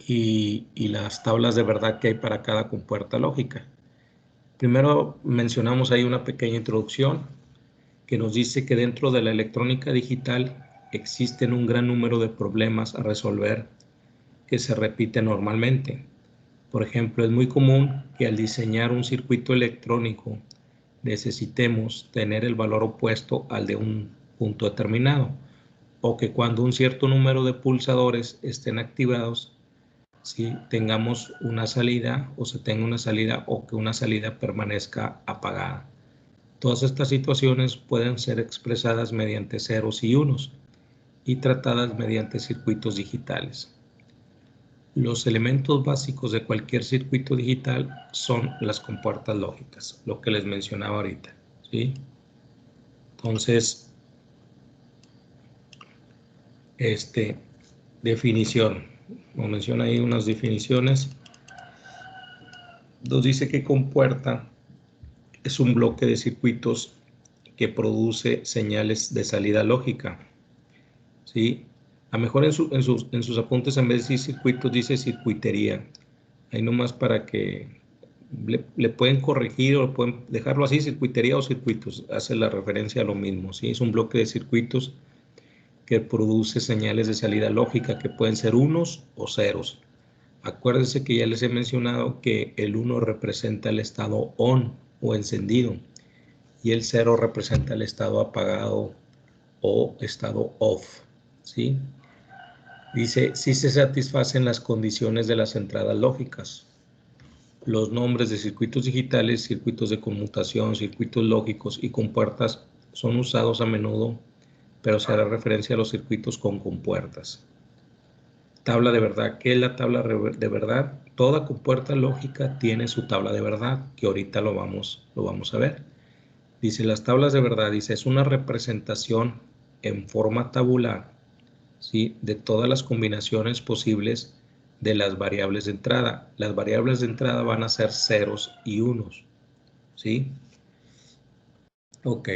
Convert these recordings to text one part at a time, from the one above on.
y las tablas de verdad que hay para cada compuerta lógica. Primero mencionamos ahí una pequeña introducción que nos dice que dentro de la electrónica digital existen un gran número de problemas a resolver que se repiten normalmente. Por ejemplo, es muy común que al diseñar un circuito electrónico necesitemos tener el valor opuesto al de un punto determinado, o que cuando un cierto número de pulsadores estén activados, si tengamos una salida o se tenga una salida o que una salida permanezca apagada. Todas estas situaciones pueden ser expresadas mediante ceros y unos y tratadas mediante circuitos digitales. Los elementos básicos de cualquier circuito digital son las compuertas lógicas, lo que les mencionaba ahorita, ¿sí? Entonces, definición. Como menciona ahí unas definiciones, nos dice que compuerta es un bloque de circuitos que produce señales de salida lógica, ¿sí? A lo mejor en sus apuntes en vez de decir circuitos dice circuitería. Ahí nomás para que le pueden corregir o pueden dejarlo así, circuitería o circuitos. Hace la referencia a lo mismo, ¿sí? Es un bloque de circuitos que produce señales de salida lógica que pueden ser unos o ceros. Acuérdense que ya les he mencionado que el 1 representa el estado on o encendido y el 0 representa el estado apagado o estado off, ¿sí? Dice, si se satisfacen las condiciones de las entradas lógicas. Los nombres de circuitos digitales, circuitos de conmutación, circuitos lógicos y compuertas son usados a menudo, pero se hará referencia a los circuitos con compuertas. Tabla de verdad. ¿Qué es la tabla de verdad? Toda compuerta lógica tiene su tabla de verdad, que ahorita lo vamos a ver. Dice, las tablas de verdad, dice, es una representación en forma tabular, ¿sí?, de todas las combinaciones posibles de las variables de entrada. Las variables de entrada van a ser ceros y unos, ¿sí? Ok.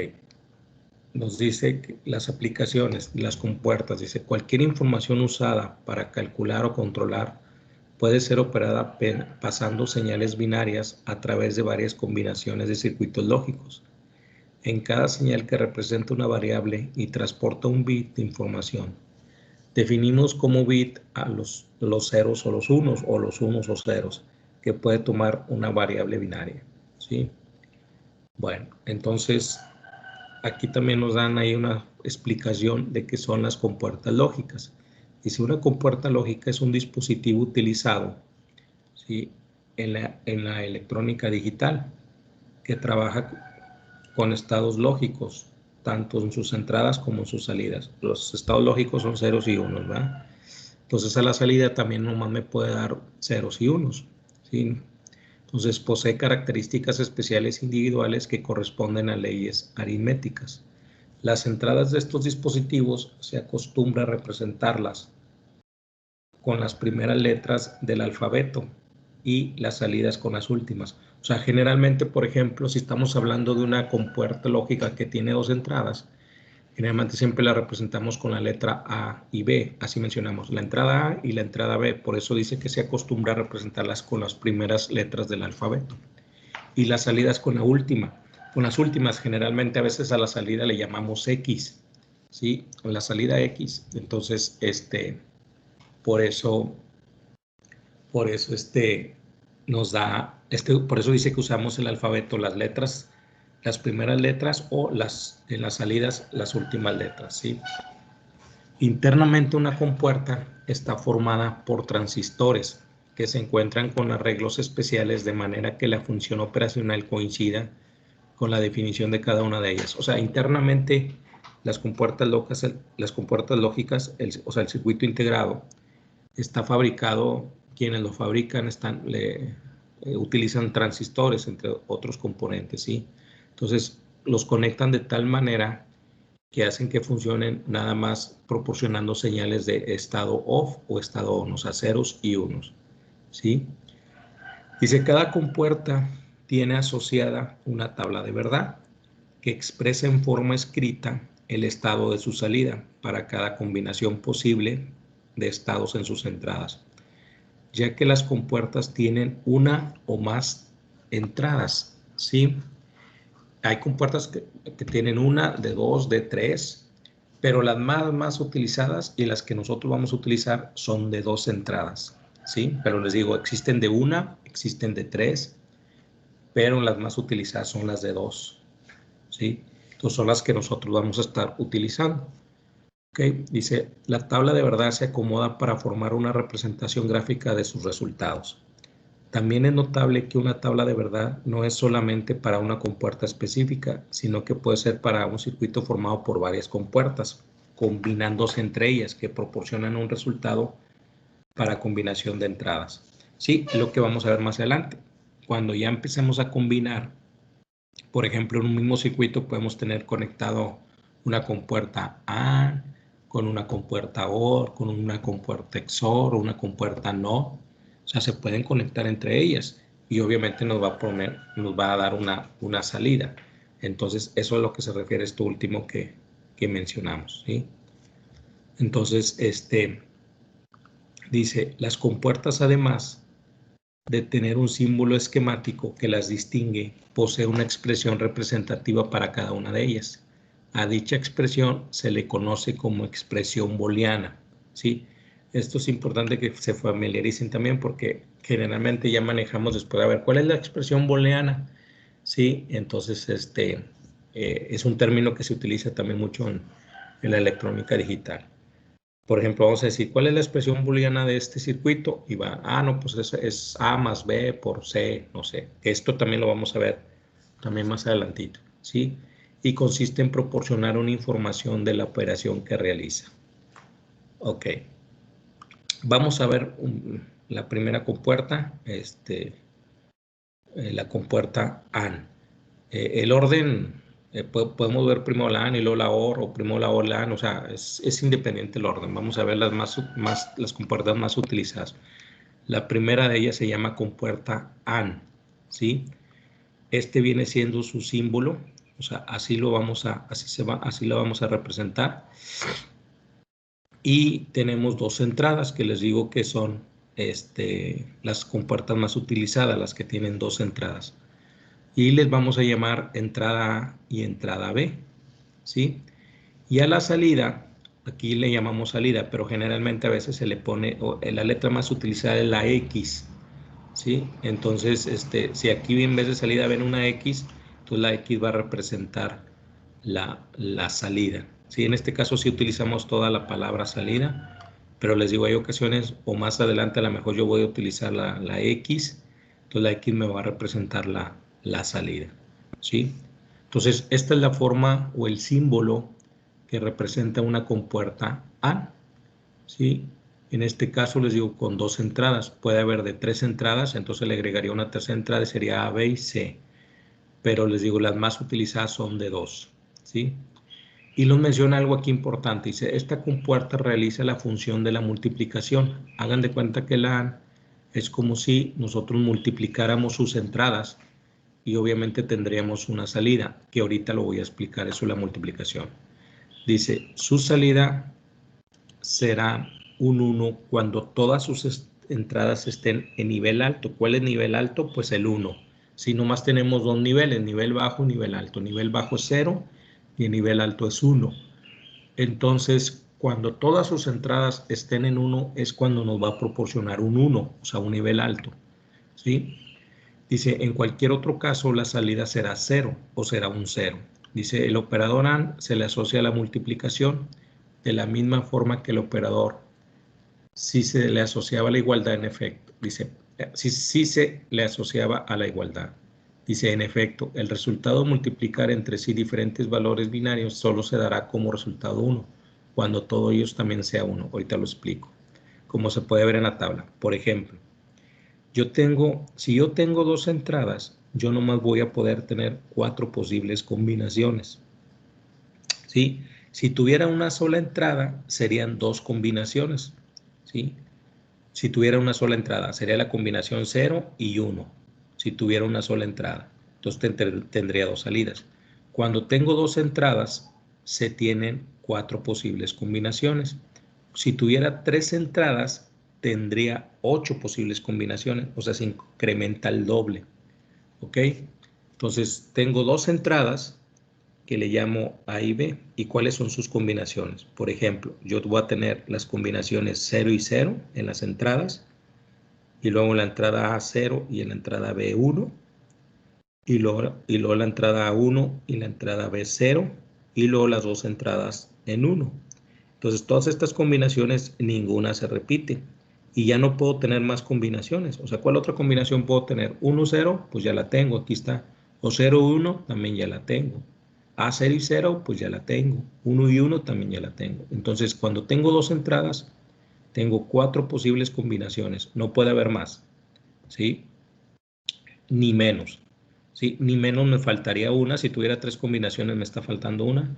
Nos dice que las aplicaciones, las compuertas, dice, cualquier información usada para calcular o controlar puede ser operada pasando señales binarias a través de varias combinaciones de circuitos lógicos. En cada señal que representa una variable y transporta un bit de información, definimos como bit a los ceros o los unos o ceros, que puede tomar una variable binaria, ¿sí? Bueno, entonces aquí también nos dan ahí una explicación de qué son las compuertas lógicas. Dice, una compuerta lógica es un dispositivo utilizado, ¿sí?, en la electrónica digital que trabaja con estados lógicos, tanto en sus entradas como en sus salidas. Los estados lógicos son ceros y unos, ¿verdad? Entonces a la salida también nomás me puede dar ceros y unos, ¿sí? Entonces posee características especiales individuales que corresponden a leyes aritméticas. Las entradas de estos dispositivos se acostumbra a representarlas con las primeras letras del alfabeto y las salidas con las últimas. O sea, generalmente, por ejemplo, si estamos hablando de una compuerta lógica que tiene dos entradas, generalmente siempre la representamos con la letra A y B, así mencionamos, la entrada A y la entrada B, por eso dice que se acostumbra a representarlas con las primeras letras del alfabeto. Y las salidas con la última. Con las últimas, generalmente a veces a la salida le llamamos X, ¿sí? La salida X. Entonces, por eso nos da, por eso dice que usamos el alfabeto, las letras, las primeras letras o en las salidas, las últimas letras, ¿sí? Internamente una compuerta está formada por transistores que se encuentran con arreglos especiales de manera que la función operacional coincida con la definición de cada una de ellas. O sea, internamente las compuertas lógicas, o sea, el circuito integrado está fabricado, quienes lo fabrican utilizan transistores entre otros componentes, ¿sí? Entonces los conectan de tal manera que hacen que funcionen nada más proporcionando señales de estado off o estado on, o sea, ceros y unos, ¿sí? Dice, cada compuerta tiene asociada una tabla de verdad que expresa en forma escrita el estado de su salida para cada combinación posible de estados en sus entradas. ya que las compuertas tienen una o más entradas, ¿sí? Hay compuertas que tienen una, de dos, de tres, pero las más utilizadas y las que nosotros vamos a utilizar son de dos entradas, ¿sí? Pero les digo, existen de una, existen de tres, pero las más utilizadas son las de dos, ¿sí? Entonces son las que nosotros vamos a estar utilizando. Okay. Dice, la tabla de verdad se acomoda para formar una representación gráfica de sus resultados. También es notable que una tabla de verdad no es solamente para una compuerta específica, sino que puede ser para un circuito formado por varias compuertas, combinándose entre ellas, que proporcionan un resultado para combinación de entradas. Sí, es lo que vamos a ver más adelante. Cuando ya empecemos a combinar, por ejemplo, en un mismo circuito podemos tener conectado una compuerta AND con una compuerta OR, con una compuerta XOR o una compuerta NOT. O sea, se pueden conectar entre ellas y obviamente nos va a dar una salida. Entonces, eso es a lo que se refiere esto último que mencionamos, ¿sí? Entonces, dice, las compuertas además de tener un símbolo esquemático que las distingue, posee una expresión representativa para cada una de ellas. A dicha expresión se le conoce como expresión booleana, ¿sí? Esto es importante que se familiaricen también porque generalmente ya manejamos después, a ver, ¿cuál es la expresión booleana? Sí, entonces es un término que se utiliza también mucho en la electrónica digital. Por ejemplo, vamos a decir, ¿cuál es la expresión booleana de este circuito? Y va, no, pues es A más B por C, no sé. Esto también lo vamos a ver también más adelantito, ¿sí? Y consiste en proporcionar una información de la operación que realiza. Ok. Vamos a ver la primera compuerta, la compuerta AND. El orden, podemos ver primero la AND y luego la OR, o primero la OR, la AND, o sea, es independiente el orden. Vamos a ver las compuertas más utilizadas. La primera de ellas se llama compuerta AND, ¿sí? Este viene siendo su símbolo, o sea, así lo vamos a representar. Y tenemos dos entradas que les digo que son las compuertas más utilizadas, las que tienen dos entradas. Y les vamos a llamar entrada A y entrada B, ¿sí? Y a la salida, aquí le llamamos salida, pero generalmente a veces se le pone, la letra más utilizada es la X, ¿sí? Entonces, si aquí en vez de salida ven una X, entonces la X va a representar la salida, ¿sí? En este caso sí utilizamos toda la palabra salida, pero les digo, hay ocasiones, o más adelante a lo mejor yo voy a utilizar la X, entonces la X me va a representar la salida, ¿sí? Entonces, esta es la forma o el símbolo que representa una compuerta A, ¿sí? En este caso les digo con dos entradas, puede haber de tres entradas, entonces le agregaría una tercera entrada, sería A, B y C, pero les digo las más utilizadas son de dos, ¿sí? Y nos menciona algo aquí importante, dice, esta compuerta realiza la función de la multiplicación. Hagan de cuenta que la AND es como si nosotros multiplicáramos sus entradas y obviamente tendríamos una salida, que ahorita lo voy a explicar, eso es la multiplicación. Dice, su salida será un 1 cuando todas sus entradas estén en nivel alto. ¿Cuál es nivel alto? Pues el 1. Si nomás tenemos dos niveles, nivel bajo y nivel alto. Nivel bajo es 0 y el nivel alto es 1. Entonces, cuando todas sus entradas estén en 1 es cuando nos va a proporcionar un 1, o sea, un nivel alto, ¿sí? Dice, en cualquier otro caso la salida será 0 o será un 0. Dice, el operador AND se le asocia a la multiplicación de la misma forma que el operador si se le asociaba a la igualdad en efecto. Dice, si se le asociaba a la igualdad. Dice, en efecto, el resultado de multiplicar entre sí diferentes valores binarios solo se dará como resultado 1, cuando todos ellos también sea 1. Ahorita lo explico. Como se puede ver en la tabla. Por ejemplo, si yo tengo dos entradas, yo nomás voy a poder tener 4 posibles combinaciones, ¿sí? Si tuviera una sola entrada, serían 2 combinaciones, ¿sí? Si tuviera una sola entrada, sería la combinación 0 y 1, si tuviera una sola entrada. Entonces tendría 2 salidas. Cuando tengo 2 entradas, se tienen 4 posibles combinaciones. Si tuviera 3 entradas, tendría 8 posibles combinaciones, o sea, se incrementa el doble. ¿Ok? Entonces, tengo dos entradas que le llamo A y B. ¿Y cuáles son sus combinaciones? Por ejemplo, yo voy a tener las combinaciones 0 y 0 en las entradas, y luego en la entrada A 0 y en la entrada B 1, y luego la entrada A 1 y la entrada B 0, y luego las dos entradas en 1. Entonces, todas estas combinaciones, ninguna se repite. Y ya no puedo tener más combinaciones. O sea, ¿cuál otra combinación puedo tener? 1, 0, pues ya la tengo, aquí está. O 0, 1, también ya la tengo. A 0 y 0, pues ya la tengo. 1 y 1 también ya la tengo. Entonces, cuando tengo dos entradas, tengo 4 posibles combinaciones. No puede haber más, ¿sí? Ni menos, ¿sí? Ni menos me faltaría una. Si tuviera 3 combinaciones, me está faltando una.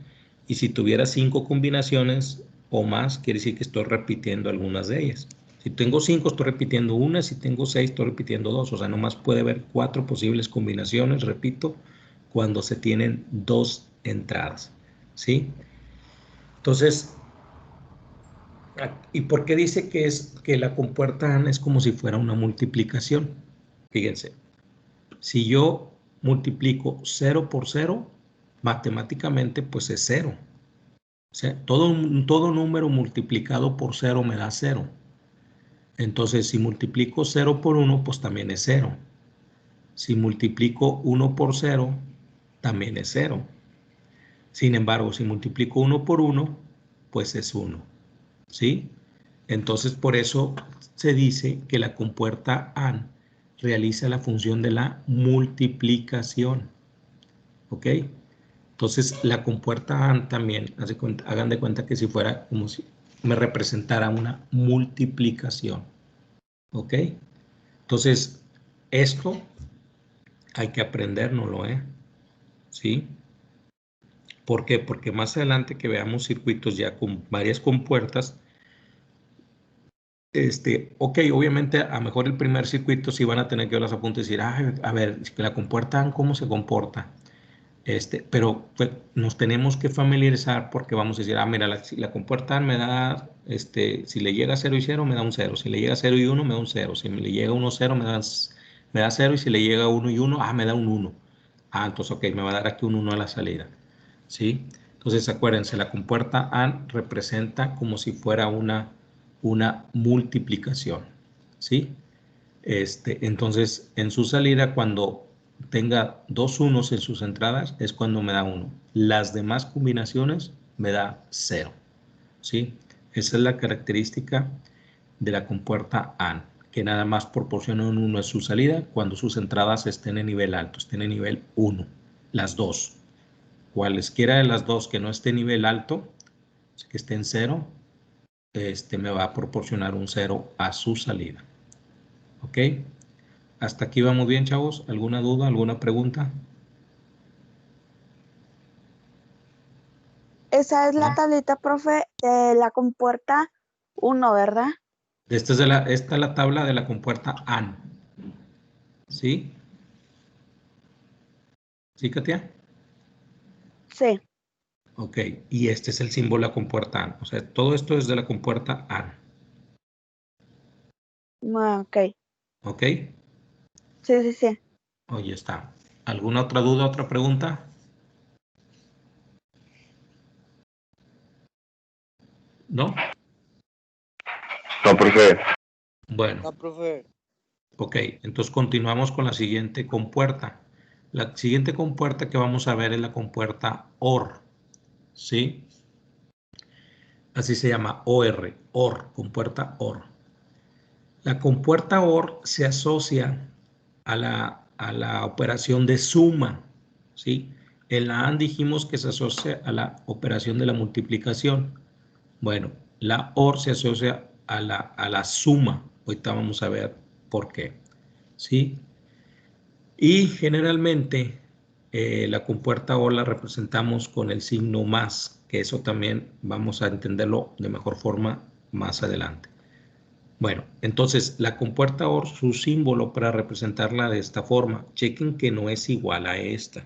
Y si tuviera 5 combinaciones o más, quiere decir que estoy repitiendo algunas de ellas. Si tengo 5, estoy repitiendo una. Si tengo 6, estoy repitiendo 2. O sea, nomás puede haber 4 posibles combinaciones, repito, cuando se tienen dos entradas, ¿sí? Entonces, ¿y por qué dice que la compuerta AND es como si fuera una multiplicación? Fíjense, si yo multiplico 0 por 0, matemáticamente pues es 0. O sea, todo número multiplicado por 0 me da 0. Entonces, si multiplico 0 por 1, pues también es 0. Si multiplico 1 por 0, también es 0. Sin embargo, si multiplico 1 por 1, pues es 1. ¿Sí? Entonces, por eso se dice que la compuerta AND realiza la función de la multiplicación. ¿Ok? Entonces, la compuerta AND también, hagan de cuenta que si fuera como si me representara una multiplicación. ¿Ok? Entonces, esto hay que aprendérnoslo, ¿eh? ¿Sí? ¿Por qué? Porque más adelante que veamos circuitos ya con varias compuertas, ok, obviamente a lo mejor el primer circuito sí van a tener que ver los apuntes y decir, a ver, la compuerta AND, ¿cómo se comporta? Pero pues, nos tenemos que familiarizar porque vamos a decir, mira, si la compuerta AND me da, si le llega 0 y 0 me da un 0, si le llega 0 y 1 me da un 0, si le llega 1, 0 me da 0, y si le llega 1 y 1, me da un 1. Entonces, ok, me va a dar aquí un 1 a la salida, ¿sí? Entonces, acuérdense, la compuerta AND representa como si fuera una multiplicación, ¿sí? Entonces, en su salida, cuando tenga dos unos en sus entradas, es cuando me da 1. Las demás combinaciones me da 0, ¿sí? Esa es la característica de la compuerta AND, que nada más proporciona un 1 en su salida cuando sus entradas estén en nivel alto, estén en nivel 1, las dos. Cualesquiera de las dos que no esté en nivel alto, que esté en 0, me va a proporcionar un 0 a su salida. ¿Ok? Hasta aquí vamos bien, chavos. ¿Alguna duda, alguna pregunta? Esa es la tablita, profe, de la compuerta 1, ¿verdad? Esta es la tabla de la compuerta AND. ¿Sí? ¿Sí, Katia? Sí. Ok. Y este es el símbolo de la compuerta AND. O sea, todo esto es de la compuerta AND. Ok. ¿Ok? Sí, sí, sí. Oye, está. ¿Alguna otra duda, otra pregunta? ¿No? No, profe. Bueno. No, profe. Ok, entonces continuamos con la siguiente compuerta. La siguiente compuerta que vamos a ver es la compuerta OR. ¿Sí? Así se llama, OR, compuerta OR. La compuerta OR se asocia a la operación de suma, ¿sí? En la AND dijimos que se asocia a la operación de la multiplicación. Bueno, la OR se asocia a la suma. Ahorita vamos a ver por qué, ¿sí? Y generalmente la compuerta OR la representamos con el signo más, que eso también vamos a entenderlo de mejor forma más adelante. Bueno, entonces la compuerta OR, su símbolo para representarla de esta forma, chequen que no es igual a esta.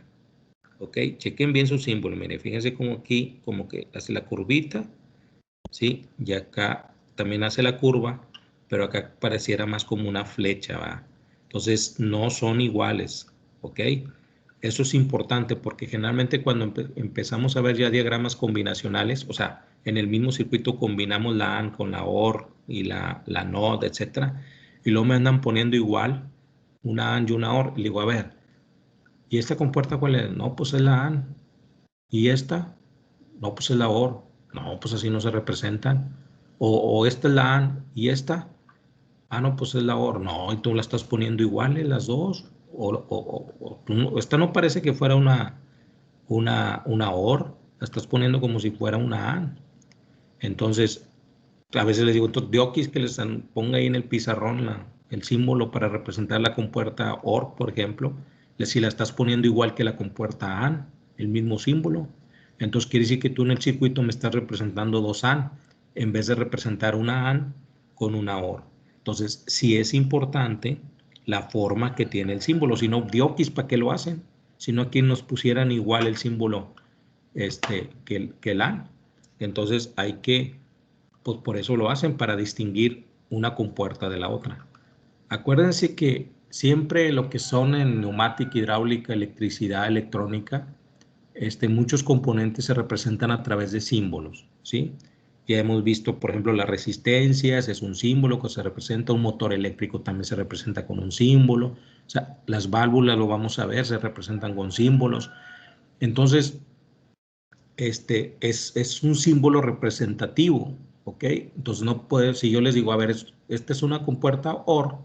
¿Ok? Chequen bien su símbolo. Miren, fíjense como aquí, como que hace la curvita, ¿sí? Y acá también hace la curva, pero acá pareciera más como una flecha, ¿va? Entonces no son iguales, ¿ok? Eso es importante porque generalmente cuando empezamos a ver ya diagramas combinacionales, o sea, en el mismo circuito combinamos la AND con la OR y la NOT, etcétera, y luego me andan poniendo igual una AND y una OR, y le digo, a ver, ¿y esta compuerta cuál es? No, pues es la AND. ¿Y esta? No, pues es la OR. No, pues así no se representan. O esta es la AND y esta. Ah, no, pues es la OR. No, y tú la estás poniendo iguales las dos. Esta no parece que fuera una OR. La estás poniendo como si fuera una AND. Entonces, a veces les digo, Diokis, que les ponga ahí en el pizarrón el símbolo para representar la compuerta OR, por ejemplo. Si la estás poniendo igual que la compuerta AND, el mismo símbolo. Entonces quiere decir que tú en el circuito me estás representando dos AND en vez de representar una AND con una OR. Entonces, sí es importante la forma que tiene el símbolo. Si no, Diokis, ¿para qué lo hacen? Si no, aquí nos pusieran igual el símbolo que el AND. Entonces hay que, pues por eso lo hacen, para distinguir una compuerta de la otra. Acuérdense que siempre lo que son en neumática, hidráulica, electricidad, electrónica, muchos componentes se representan a través de símbolos, ¿sí? Ya hemos visto, por ejemplo, las resistencias, es un símbolo que se representa, un motor eléctrico también se representa con un símbolo, o sea, las válvulas, lo vamos a ver, se representan con símbolos. Entonces, es un símbolo representativo, ¿ok? Entonces no puede, si yo les digo, a ver, esta es una compuerta OR,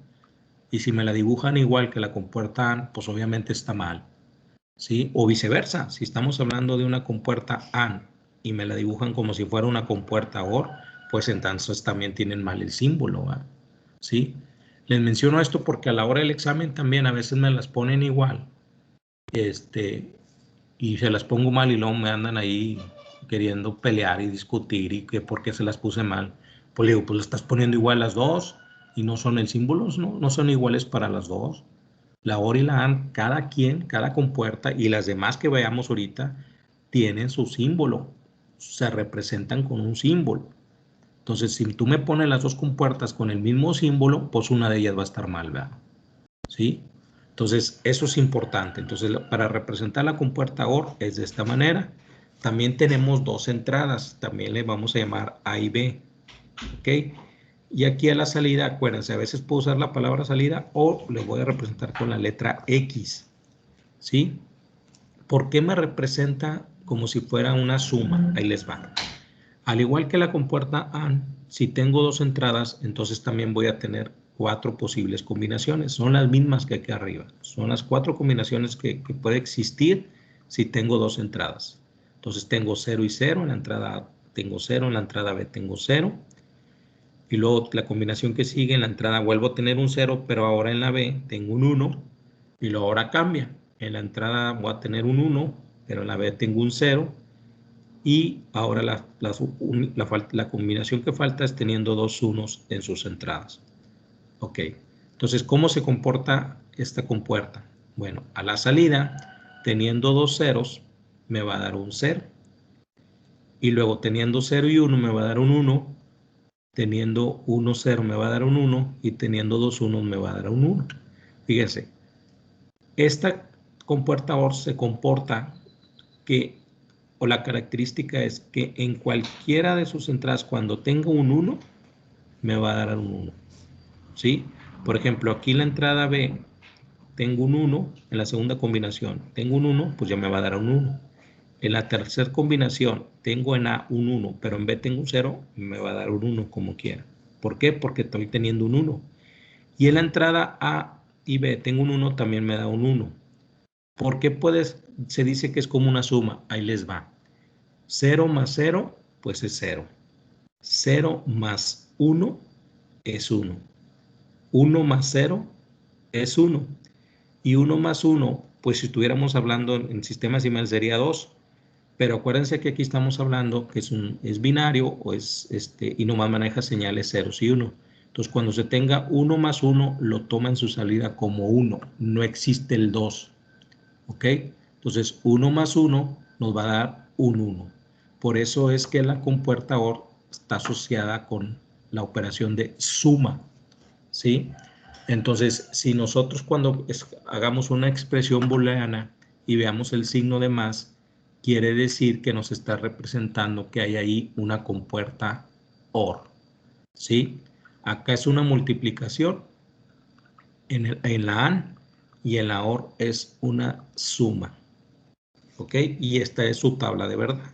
y si me la dibujan igual que la compuerta AND, pues obviamente está mal, ¿sí? O viceversa, si estamos hablando de una compuerta AND y me la dibujan como si fuera una compuerta OR, pues entonces también tienen mal el símbolo, ¿va? ¿Sí? Les menciono esto porque a la hora del examen también a veces me las ponen igual, y se las pongo mal y luego me andan ahí queriendo pelear y discutir y que por qué se las puse mal. Pues le digo, pues le estás poniendo igual las dos y no son el símbolos, ¿no? No son iguales para las dos. La OR y la AND, cada quien, cada compuerta y las demás que veamos ahorita tienen su símbolo, se representan con un símbolo. Entonces, si tú me pones las dos compuertas con el mismo símbolo, pues una de ellas va a estar mal, ¿verdad? ¿Sí? Entonces, eso es importante. Entonces, para representar la compuerta OR es de esta manera. También tenemos dos entradas, también le vamos a llamar A y B, ¿ok? Y aquí a la salida, acuérdense, a veces puedo usar la palabra salida o le voy a representar con la letra X, ¿sí? ¿Por qué me representa como si fuera una suma? Ahí les va. Al igual que la compuerta AND, si tengo dos entradas, entonces también voy a tener 4 posibles combinaciones. Son las mismas que aquí arriba. Son las 4 combinaciones que puede existir si tengo dos entradas. Entonces tengo 0 y 0, en la entrada A tengo 0, en la entrada B tengo 0. Y luego la combinación que sigue, en la entrada vuelvo a tener un 0, pero ahora en la B tengo un 1. Y luego ahora cambia. En la entrada voy a tener un 1, pero en la B tengo un 0. Y ahora la combinación que falta es teniendo dos unos en sus entradas. Ok, entonces, ¿cómo se comporta esta compuerta? Bueno, a la salida, teniendo dos ceros, me va a dar un 0. Y luego teniendo 0 y 1 me va a dar un 1. Teniendo 1, 0 me va a dar un 1. Y teniendo dos unos me va a dar un 1. Fíjense, esta compuerta OR se comporta que, o la característica es que en cualquiera de sus entradas, cuando tenga un 1, me va a dar un 1. ¿Sí? Por ejemplo, aquí en la entrada B tengo un 1, en la segunda combinación tengo un 1, pues ya me va a dar un 1. En la tercera combinación tengo en A un 1, pero en B tengo un 0, me va a dar un 1 como quiera. ¿Por qué? Porque estoy teniendo un 1. Y en la entrada A y B tengo un 1, también me da un 1. ¿Por qué se dice que es como una suma? Ahí les va. 0 más 0, pues es 0. 0 más 1 es 1. 1 más 0 es 1. Y 1 más 1, pues si estuviéramos hablando en sistema decimal sería 2. Pero acuérdense que aquí estamos hablando que es binario o y nomás maneja señales ceros y 1. Entonces, cuando se tenga 1 más 1, lo toma en su salida como 1. No existe el 2. ¿Ok? Entonces, 1 más 1 nos va a dar un 1. Por eso es que la compuerta OR está asociada con la operación de suma. ¿sí? Entonces, si nosotros cuando hagamos una expresión booleana y veamos el signo de más, quiere decir que nos está representando que hay ahí una compuerta OR, ¿sí? Acá es una multiplicación en la AND y en la OR es una suma, ¿ok? Y esta es su tabla de verdad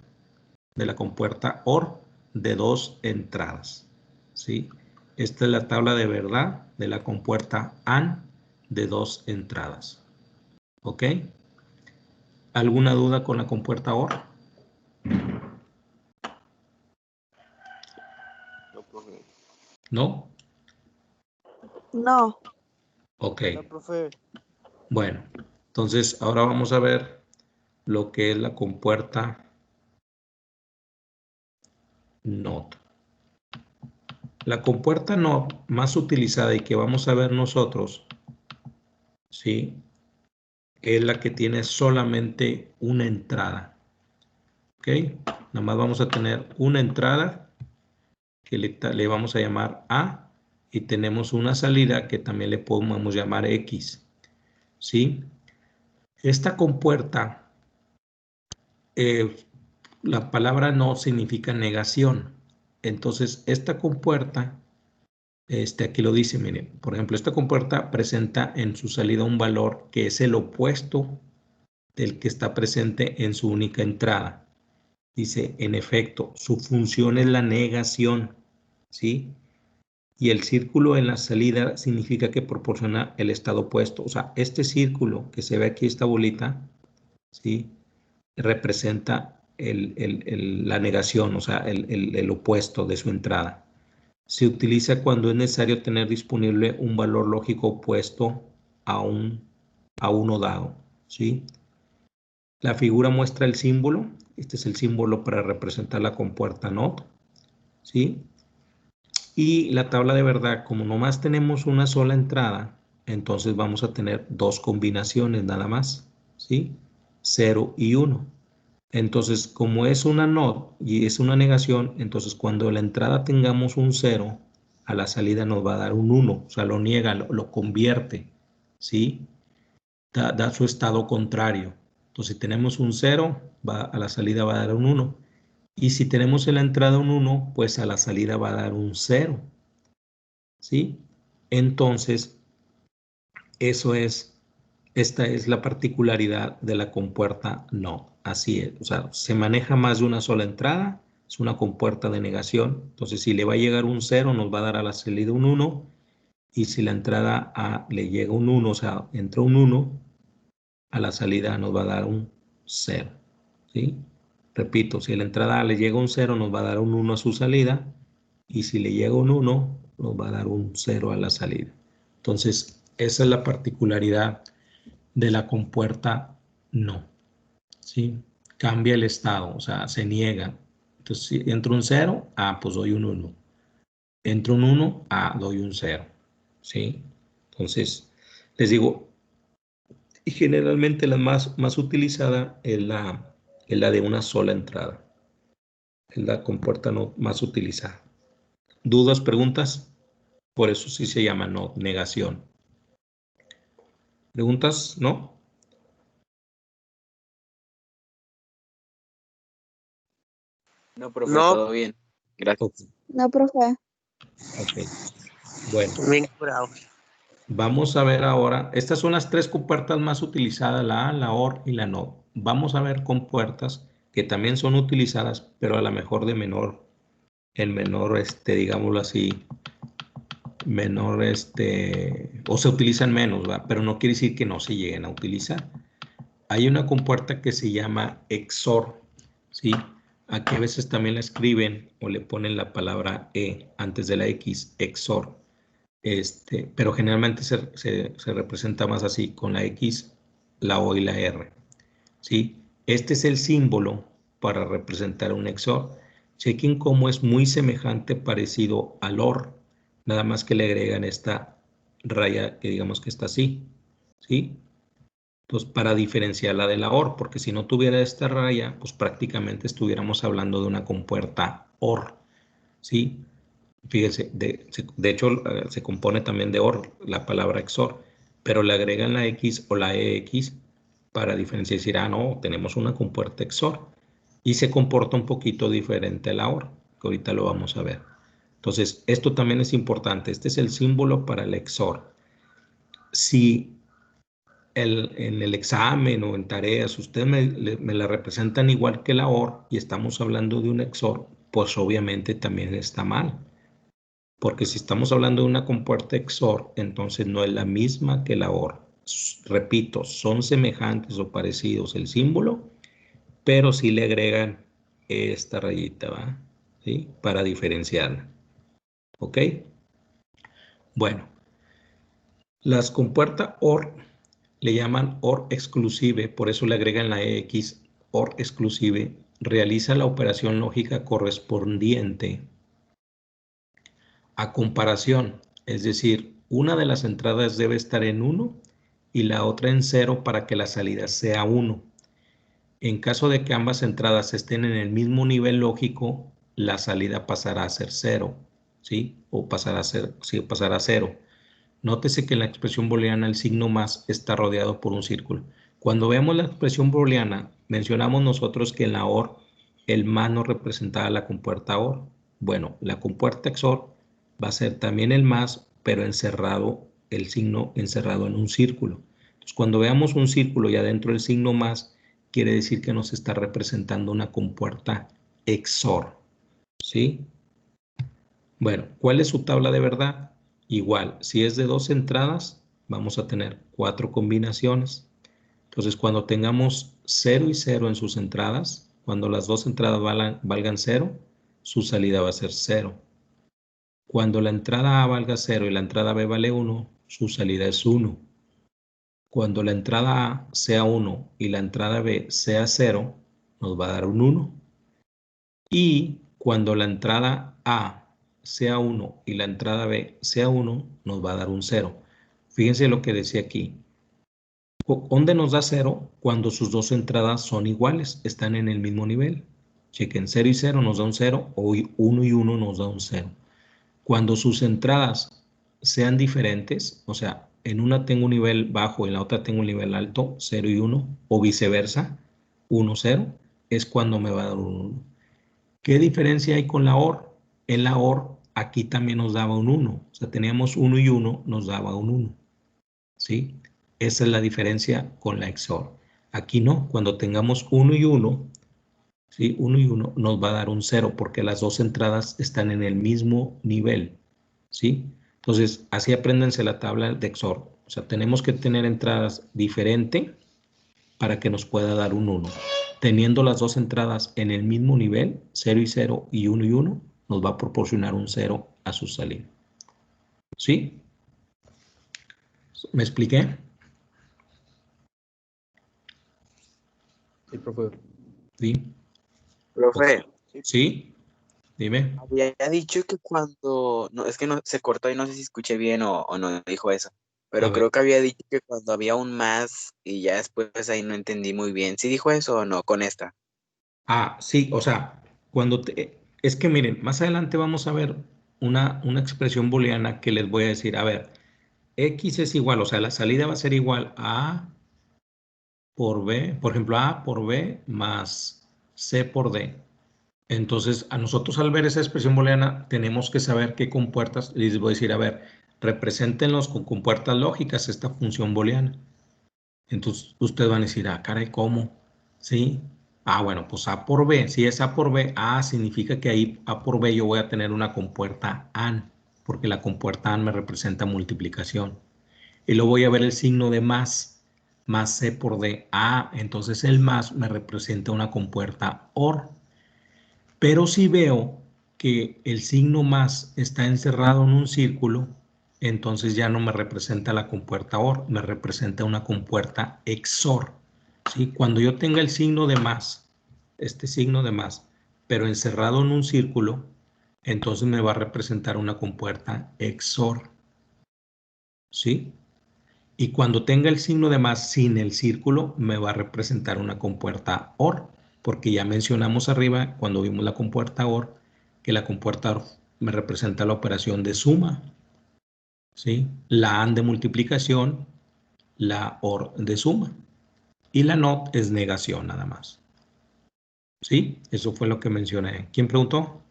de la compuerta OR de 2 entradas, ¿sí? Esta es la tabla de verdad de la compuerta AND de 2 entradas, ¿ok? ¿Alguna duda con la compuerta OR? No, profe. ¿No? No. Ok. No, profe. Bueno, entonces ahora vamos a ver lo que es la compuerta NOT. La compuerta NOT más utilizada y que vamos a ver nosotros, ¿sí? Es la que tiene solamente una entrada. ¿Ok? Nada más vamos a tener una entrada que le vamos a llamar A y tenemos una salida que también le podemos llamar X. ¿Sí? Esta compuerta, la palabra no significa negación. Entonces, esta compuerta, aquí lo dice, miren, por ejemplo, esta compuerta presenta en su salida un valor que es el opuesto del que está presente en su única entrada. Dice, en efecto, su función es la negación, ¿sí? Y el círculo en la salida significa que proporciona el estado opuesto. O sea, este círculo que se ve aquí, esta bolita, ¿sí? Representa la negación, o sea, el opuesto de su entrada. Se utiliza cuando es necesario tener disponible un valor lógico opuesto a uno dado, ¿sí? La figura muestra el símbolo. Este es el símbolo para representar la compuerta NOT, ¿sí? Y la tabla de verdad, como nomás tenemos una sola entrada, entonces vamos a tener dos combinaciones nada más, ¿sí? 0 y 1. Entonces, como es una NOT y es una negación, entonces cuando la entrada tengamos un 0, a la salida nos va a dar un 1, o sea, lo niega, lo convierte, ¿sí? Da su estado contrario. Entonces, si tenemos un 0, a la salida va a dar un 1. Y si tenemos en la entrada un 1, pues a la salida va a dar un 0. ¿Sí? Entonces, esta es la particularidad de la compuerta no. Así es. O sea, se maneja más de una sola entrada. Es una compuerta de negación. Entonces, si le va a llegar un 0, nos va a dar a la salida un 1. Y si la entrada A le llega un 1, o sea, entra un 1, a la salida nos va a dar un 0. ¿Sí? Repito, si a la entrada A le llega un 0, nos va a dar un 1 a su salida. Y si le llega un 1, nos va a dar un 0 a la salida. Entonces, esa es la particularidad de la compuerta no. ¿Sí? Cambia el estado, o sea, se niega. Entonces, si entra un 0, pues doy un 1. Entra un 1, doy un 0. ¿Sí? Entonces, les digo, y generalmente la más utilizada es la de una sola entrada. Es la compuerta no más utilizada. ¿Dudas, preguntas? Por eso sí se llama no, negación. ¿Preguntas? ¿No? No, profe, No. todo bien. Gracias. Ok. No, profe. Ok. Bueno, Bien curado. vamos a ver ahora. Estas son las tres compuertas más utilizadas, la A, la OR y la NOT. Vamos a ver compuertas que también son utilizadas, pero a lo mejor de menor, digámoslo así, menor, o se utilizan menos, ¿verdad? Pero no quiere decir que no se lleguen a utilizar. Hay una compuerta que se llama XOR, ¿sí? Aquí a veces también la escriben o le ponen la palabra E antes de la X, XOR. Pero generalmente se representa más así, con la X, la O y la R, ¿sí? Este es el símbolo para representar un XOR. Chequen cómo es muy semejante, parecido al OR, nada más que le agregan esta raya que digamos que está así, ¿sí? Entonces, para diferenciarla de la OR, porque si no tuviera esta raya, pues prácticamente estuviéramos hablando de una compuerta OR, ¿sí? Fíjense, de hecho se compone también de OR, la palabra XOR, pero le agregan la X o la EX para diferenciar y decir, ah, no, tenemos una compuerta XOR. Y se comporta un poquito diferente a la OR, que ahorita lo vamos a ver. Entonces, esto también es importante. Este es el símbolo para el XOR. Si en el examen o en tareas ustedes me la representan igual que la OR y estamos hablando de un XOR, pues obviamente también está mal. Porque si estamos hablando de una compuerta XOR, entonces no es la misma que la OR. Repito, son semejantes o parecidos el símbolo, pero sí le agregan esta rayita, ¿va? ¿Sí? Para diferenciarla. ¿Ok? Bueno, las compuertas OR le llaman OR exclusive, por eso le agregan la EX, OR exclusive, realiza la operación lógica correspondiente a comparación, es decir, una de las entradas debe estar en 1 y la otra en 0 para que la salida sea 1. En caso de que ambas entradas estén en el mismo nivel lógico, la salida pasará a ser 0, ¿sí? O pasará a ser, sí, pasará a 0. Nótese que en la expresión booleana el signo más está rodeado por un círculo. Cuando veamos la expresión booleana, mencionamos nosotros que en la OR el más no representaba la compuerta OR. Bueno, la compuerta XOR va a ser también el más, pero encerrado, el signo encerrado en un círculo. Entonces, cuando veamos un círculo y adentro el signo más, quiere decir que nos está representando una compuerta XOR, ¿sí? Bueno, ¿cuál es su tabla de verdad? Igual, si es de 2 entradas, vamos a tener 4 combinaciones. Entonces, cuando tengamos 0 y 0 en sus entradas, cuando las dos entradas valgan 0, su salida va a ser 0. Cuando la entrada A valga 0 y la entrada B vale 1, su salida es 1. Cuando la entrada A sea 1 y la entrada B sea 0, nos va a dar un 1. Y cuando la entrada A sea 1 y la entrada B sea 1, nos va a dar un 0. Fíjense lo que decía aquí. ¿Dónde nos da 0? Cuando sus dos entradas son iguales, están en el mismo nivel. Chequen, 0 y 0 nos da un 0 o 1 y 1 nos da un 0. Cuando sus entradas sean diferentes, o sea, en una tengo un nivel bajo y en la otra tengo un nivel alto, 0 y 1, o viceversa, 1, 0, es cuando me va a dar un 1. ¿Qué diferencia hay con la OR? En la OR aquí también nos daba un 1. O sea, teníamos 1 y 1, nos daba un 1. ¿Sí? Esa es la diferencia con la XOR. Aquí no, cuando tengamos 1 y 1, ¿sí? 1 y 1 nos va a dar un 0 porque las dos entradas están en el mismo nivel. ¿Sí? Entonces, así apréndanse la tabla de XOR. O sea, tenemos que tener entradas diferentes para que nos pueda dar un 1. Teniendo las dos entradas en el mismo nivel, 0 y 0 y 1 y 1, nos va a proporcionar un 0 a su salida. ¿Sí? ¿Me expliqué? Sí, profe. ¿Sí? Profe, ¿Sí? Dime. había dicho que cuando, no, es que no se cortó y no sé si escuché bien o no dijo eso, A pero ver. creo que había dicho que cuando había un más y ya después ahí no entendí muy bien. ¿Sí dijo eso o no con esta? Ah, sí, o sea, es que miren, más adelante vamos a ver una expresión booleana que les voy a decir, a ver, X es igual, o sea, la salida va a ser igual a A por B, por ejemplo, A por B más C por D. Entonces, a nosotros al ver esa expresión booleana, tenemos que saber qué compuertas, les voy a decir, a ver, represéntenlos con compuertas lógicas esta función booleana. Entonces, ustedes van a decir, ah, caray, ¿cómo? ¿Sí? Ah, bueno, pues A por B. Si es A por B, A significa que ahí A por B yo voy a tener una compuerta AND, porque la compuerta AND me representa multiplicación. Y luego voy a ver el signo de más C por D. Ah, entonces el más me representa una compuerta OR. Pero si veo que el signo más está encerrado en un círculo, entonces ya no me representa la compuerta OR, me representa una compuerta XOR. ¿Sí? Cuando yo tenga el signo de más, este signo de más, pero encerrado en un círculo, entonces me va a representar una compuerta XOR. ¿Sí? Y cuando tenga el signo de más sin el círculo, me va a representar una compuerta OR, porque ya mencionamos arriba, cuando vimos la compuerta OR, que la compuerta OR me representa la operación de suma, ¿sí? La AND de multiplicación, la OR de suma. Y la NOT es negación nada más. ¿Sí? Eso fue lo que mencioné. ¿Quién preguntó?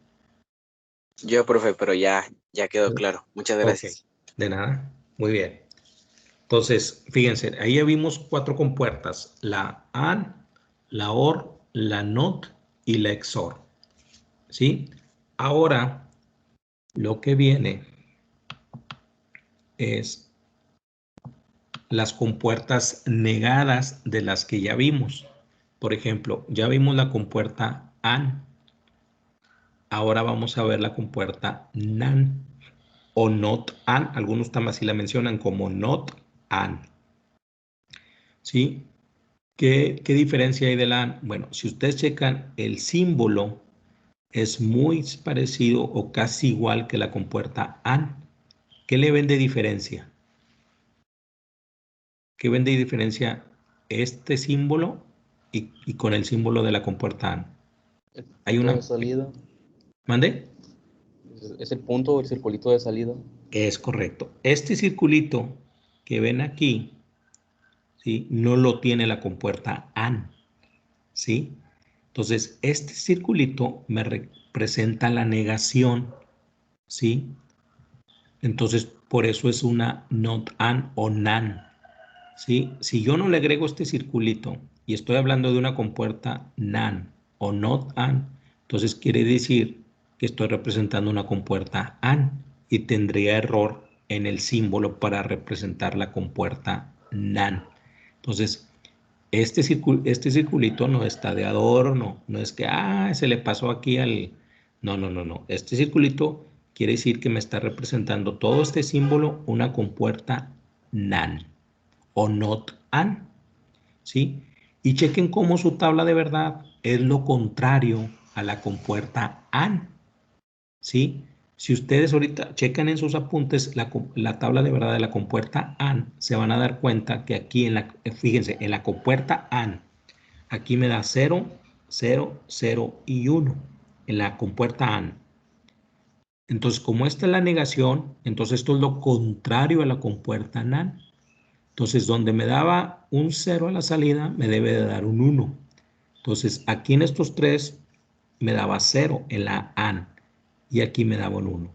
Yo, profe, pero ya quedó claro. Muchas Ok, gracias. de nada. Muy bien. Entonces, fíjense, ahí ya vimos 4 compuertas. La AND, la OR, la NOT y la XOR. ¿Sí? Ahora, lo que viene es las compuertas negadas de las que ya vimos. Por ejemplo, ya vimos la compuerta AND. Ahora vamos a ver la compuerta NAND o NOT AND. Algunos también así la mencionan como NOT AND. ¿Sí? ¿Qué diferencia hay de la AND? Bueno, si ustedes checan, el símbolo es muy parecido o casi igual que la compuerta AND. ¿Qué le ven de diferencia? ¿Qué ven de diferencia este símbolo y con el símbolo de la compuerta AND? El Hay punto una... de salida. ¿Mande? Es el punto o el circulito de salida. Es correcto. Este circulito que ven aquí, ¿sí? No lo tiene la compuerta AND, ¿sí? Entonces, este circulito me representa la negación, ¿sí? Entonces, por eso es una not AND o NAND, ¿sí? Si yo no le agrego este circulito y estoy hablando de una compuerta NAND o not AND, entonces quiere decir que estoy representando una compuerta AND y tendría error en el símbolo para representar la compuerta NAND. Entonces, este circulito no está de adorno, no es que, se le pasó aquí al... No, no, no, no. Este circulito quiere decir que me está representando todo este símbolo una compuerta NAND o not AND, ¿sí? Y chequen cómo su tabla de verdad es lo contrario a la compuerta AND, ¿sí? Si ustedes ahorita checan en sus apuntes la tabla de verdad de la compuerta AND, se van a dar cuenta que aquí, fíjense, en la compuerta AND, aquí me da 0, 0, 0 y 1 en la compuerta AND. Entonces, como esta es la negación, entonces esto es lo contrario a la compuerta NAND. Entonces, donde me daba un 0 a la salida, me debe de dar un 1. Entonces, aquí en estos tres me daba 0 en la AND y aquí me daba un 1.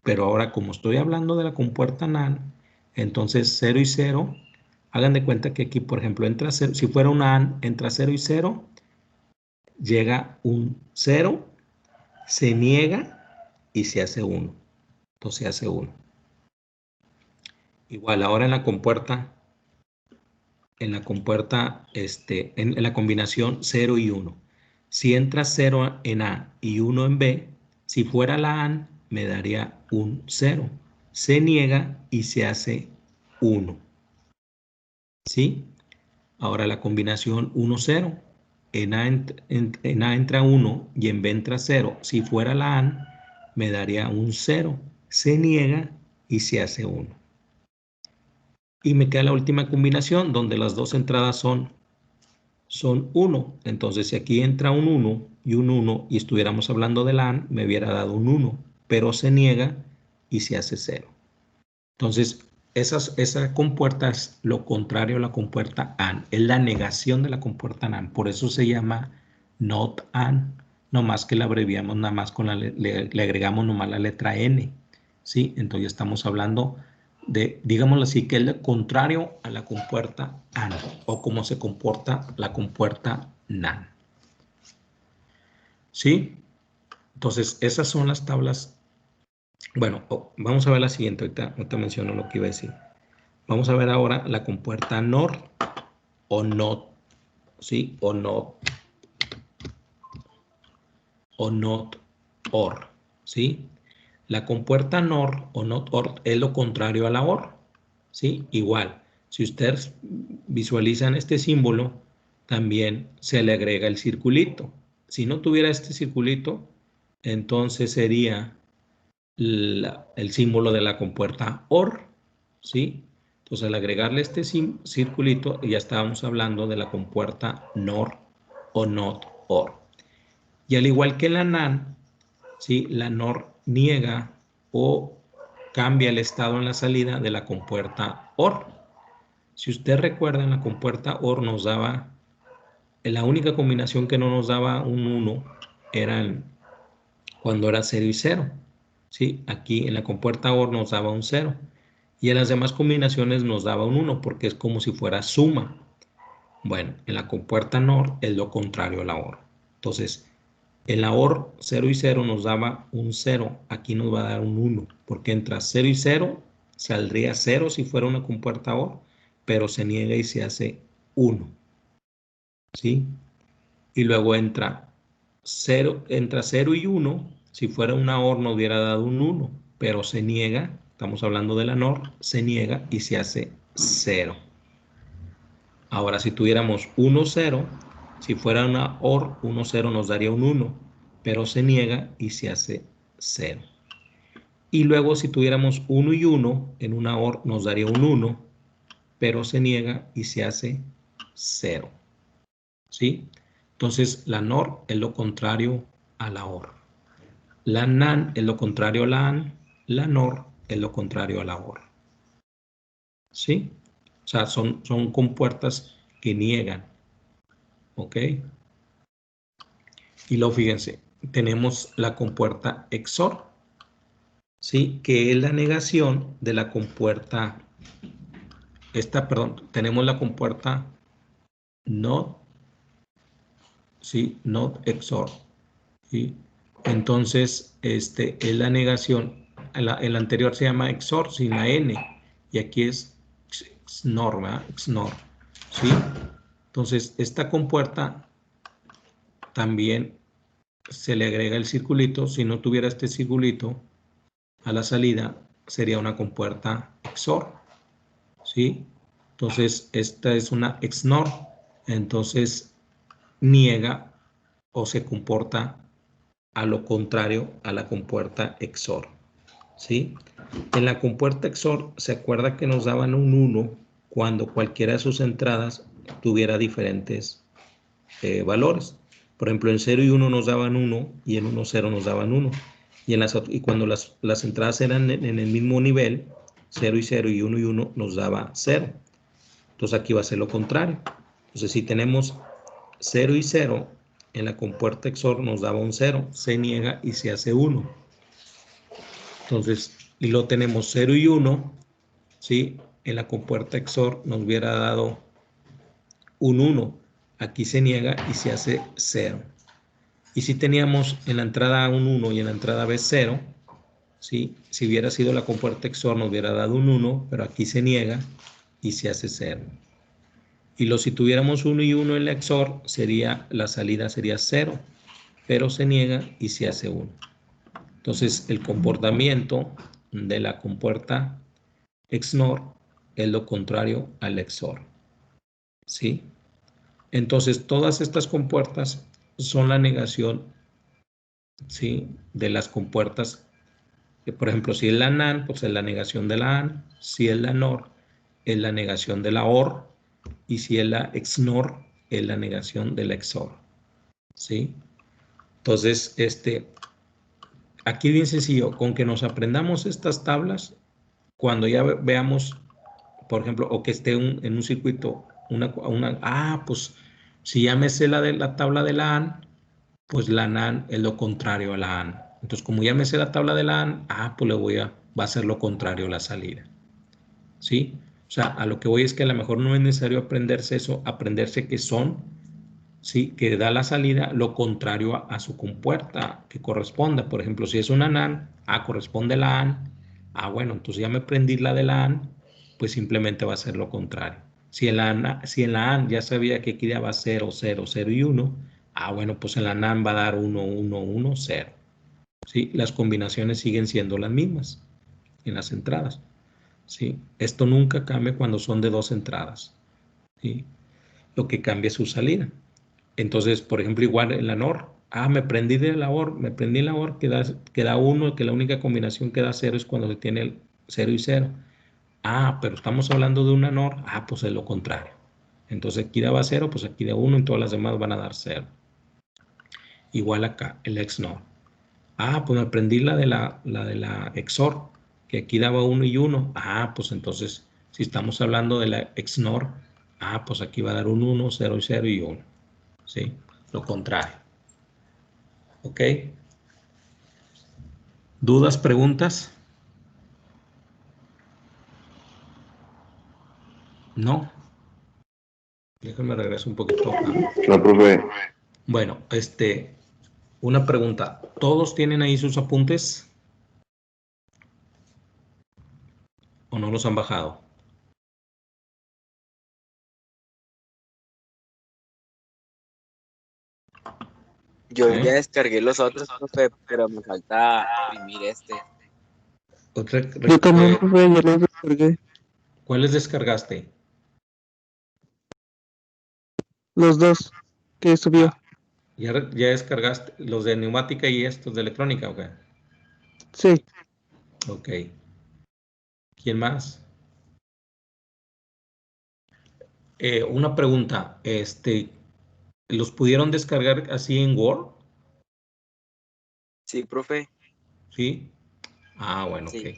Pero ahora, como estoy hablando de la compuerta NAND, entonces 0 y 0, hagan de cuenta que aquí, por ejemplo, entra 0, si fuera una AND, entra 0 y 0, llega un 0, se niega y se hace 1. Entonces se hace 1. Igual, ahora en la compuerta, en la combinación 0 y 1. Si entra 0 en A y 1 en B, si fuera la AND, me daría un 0. Se niega y se hace 1. ¿Sí? Ahora la combinación 1, 0. En A entra 1 y en B entra 0. Si fuera la AND, me daría un 0. Se niega y se hace 1. Y me queda la última combinación donde las dos entradas son 1. Entonces, si aquí entra un 1 y un 1 y estuviéramos hablando de la AND, me hubiera dado un 1, pero se niega y se hace 0. Entonces, esa compuerta es lo contrario a la compuerta AND, es la negación de la compuerta NAND, por eso se llama not AND, no más que la abreviamos nada más con le agregamos nomás la letra N, ¿sí? Entonces ya estamos hablando de, digámoslo así, que es lo contrario a la compuerta AND, o cómo se comporta la compuerta NAND, ¿sí? Entonces, esas son las tablas. Bueno, vamos a ver la siguiente, ahorita menciono lo que iba a decir. Vamos a ver ahora la compuerta NOR o NOT, ¿sí? O NOT OR, ¿sí? La compuerta NOR o NOT OR es lo contrario a la OR, ¿sí? Igual, si ustedes visualizan este símbolo, también se le agrega el circulito. Si no tuviera este circulito, entonces sería el símbolo de la compuerta OR, ¿sí? Entonces, al agregarle este circulito, ya estábamos hablando de la compuerta NOR o NOT OR. Y al igual que la NAND, ¿sí? La NOR niega o cambia el estado en la salida de la compuerta OR. Si usted recuerda, en la compuerta OR nos daba, la única combinación que no nos daba un 1 era cuando era 0 y 0. ¿Sí? Aquí en la compuerta OR nos daba un 0. Y en las demás combinaciones nos daba un 1 porque es como si fuera suma. Bueno, en la compuerta NOR es lo contrario a la OR. Entonces, en la OR 0 y 0 nos daba un 0. Aquí nos va a dar un 1 porque entra 0 y 0, saldría 0 si fuera una compuerta OR, pero se niega y se hace 1. ¿Sí? Y luego entra 0 y 1. Si fuera una OR nos hubiera dado un 1, pero se niega, estamos hablando de la NOR, se niega y se hace 0. Ahora, si tuviéramos 1, 0, si fuera una OR, 1, 0 nos daría un 1, pero se niega y se hace 0. Y luego, si tuviéramos 1 y 1, en una OR nos daría un 1, pero se niega y se hace 0. ¿Sí? Entonces, la NOR es lo contrario a la OR. La NaN es lo contrario a la AN. La NOR es lo contrario a la OR. ¿Sí? O sea, son compuertas que niegan. ¿Ok? Y luego fíjense, tenemos la compuerta XOR, ¿sí? Que es la negación de la compuerta, tenemos la compuerta NOT, ¿sí? NOT XOR, ¿sí? Entonces, es la negación, el anterior se llama XOR sin la N, y aquí es XNOR, ¿verdad? XNOR, ¿sí? Entonces, esta compuerta también se le agrega el circulito. Si no tuviera este circulito a la salida, sería una compuerta XOR, ¿sí? Entonces, esta es una XNOR, entonces niega o se comporta a lo contrario a la compuerta XOR, ¿sí? En la compuerta XOR, ¿se acuerda que nos daban un 1 cuando cualquiera de sus entradas tuviera diferentes valores? Por ejemplo, en 0 y 1 nos daban 1 y en 1, 0 nos daban 1. Y cuando las entradas eran en el mismo nivel, 0 y 0 y 1 y 1 nos daba 0. Entonces aquí va a ser lo contrario. Entonces si tenemos 0 y 0, en la compuerta XOR nos daba un 0, se niega y se hace 1. Entonces, y lo tenemos 0 y 1, ¿sí? En la compuerta XOR nos hubiera dado un 1. Aquí se niega y se hace 0. Y si teníamos en la entrada A un 1 y en la entrada B 0, ¿sí? Si hubiera sido la compuerta XOR nos hubiera dado un 1, pero aquí se niega y se hace 0. Y si tuviéramos 1 y 1 en la XOR, la salida sería 0, pero se niega y se hace 1. Entonces, el comportamiento de la compuerta XNOR es lo contrario al XOR, ¿sí? Entonces, todas estas compuertas son la negación, ¿sí? De las compuertas. Por ejemplo, si es la NaN, pues es la negación de la AN. Si es la NOR, es la negación de la OR. Y si es la XNOR, es la negación de la XOR, ¿sí? Entonces, aquí bien sencillo, con que nos aprendamos estas tablas, cuando ya veamos, por ejemplo, o que esté en un circuito, pues si ya me sé de la tabla de la AN, pues la NaN es lo contrario a la AN. Entonces, como ya me sé la tabla de la AN, pues va a ser lo contrario a la salida, ¿sí? O sea, a lo que voy es que a lo mejor no es necesario aprenderse eso, aprenderse que son, ¿sí? Que da la salida lo contrario a su compuerta que corresponda. Por ejemplo, si es una NaN, corresponde la AN. Bueno, entonces ya me aprendí la de la AN, pues simplemente va a ser lo contrario. Si en la AN ya sabía que aquí daba 0, 0, 0 y 1, bueno, pues en la NaN va a dar 1, 1, 1, 0. ¿Sí? Las combinaciones siguen siendo las mismas en las entradas, ¿sí? Esto nunca cambia cuando son de dos entradas, ¿sí? Lo que cambia es su salida. Entonces, por ejemplo, igual en la NOR, me prendí de la OR, que da 1, que la única combinación que da 0 es cuando se tiene el 0 y 0. Pero estamos hablando de una NOR, pues es lo contrario. Entonces aquí daba 0, pues aquí da 1 y todas las demás van a dar 0. Igual acá, el XNOR. Ah, pues me aprendí la de la XOR, que aquí daba 1 y 1. Ah, pues entonces, si estamos hablando de la XNOR, pues aquí va a dar un 1, 0 y 0 y 1. ¿Sí? Lo contrario. ¿Ok? ¿Dudas, preguntas? No. Déjame regresar un poquito acá. No, profe. Bueno, una pregunta. ¿Todos tienen ahí sus apuntes? ¿O no los han bajado? Yo ¿Eh? ya descargué los otros, profe, pero me falta imprimir este. Yo también, profe, ya los descargué. ¿Cuáles descargaste? Los dos que subió. ¿Ya descargaste los de neumática y estos de electrónica? Ok. Sí. Ok. ¿Quién más? Una pregunta. ¿Los pudieron descargar así en Word? Sí, profe. ¿Sí? Bueno, ok. Sí.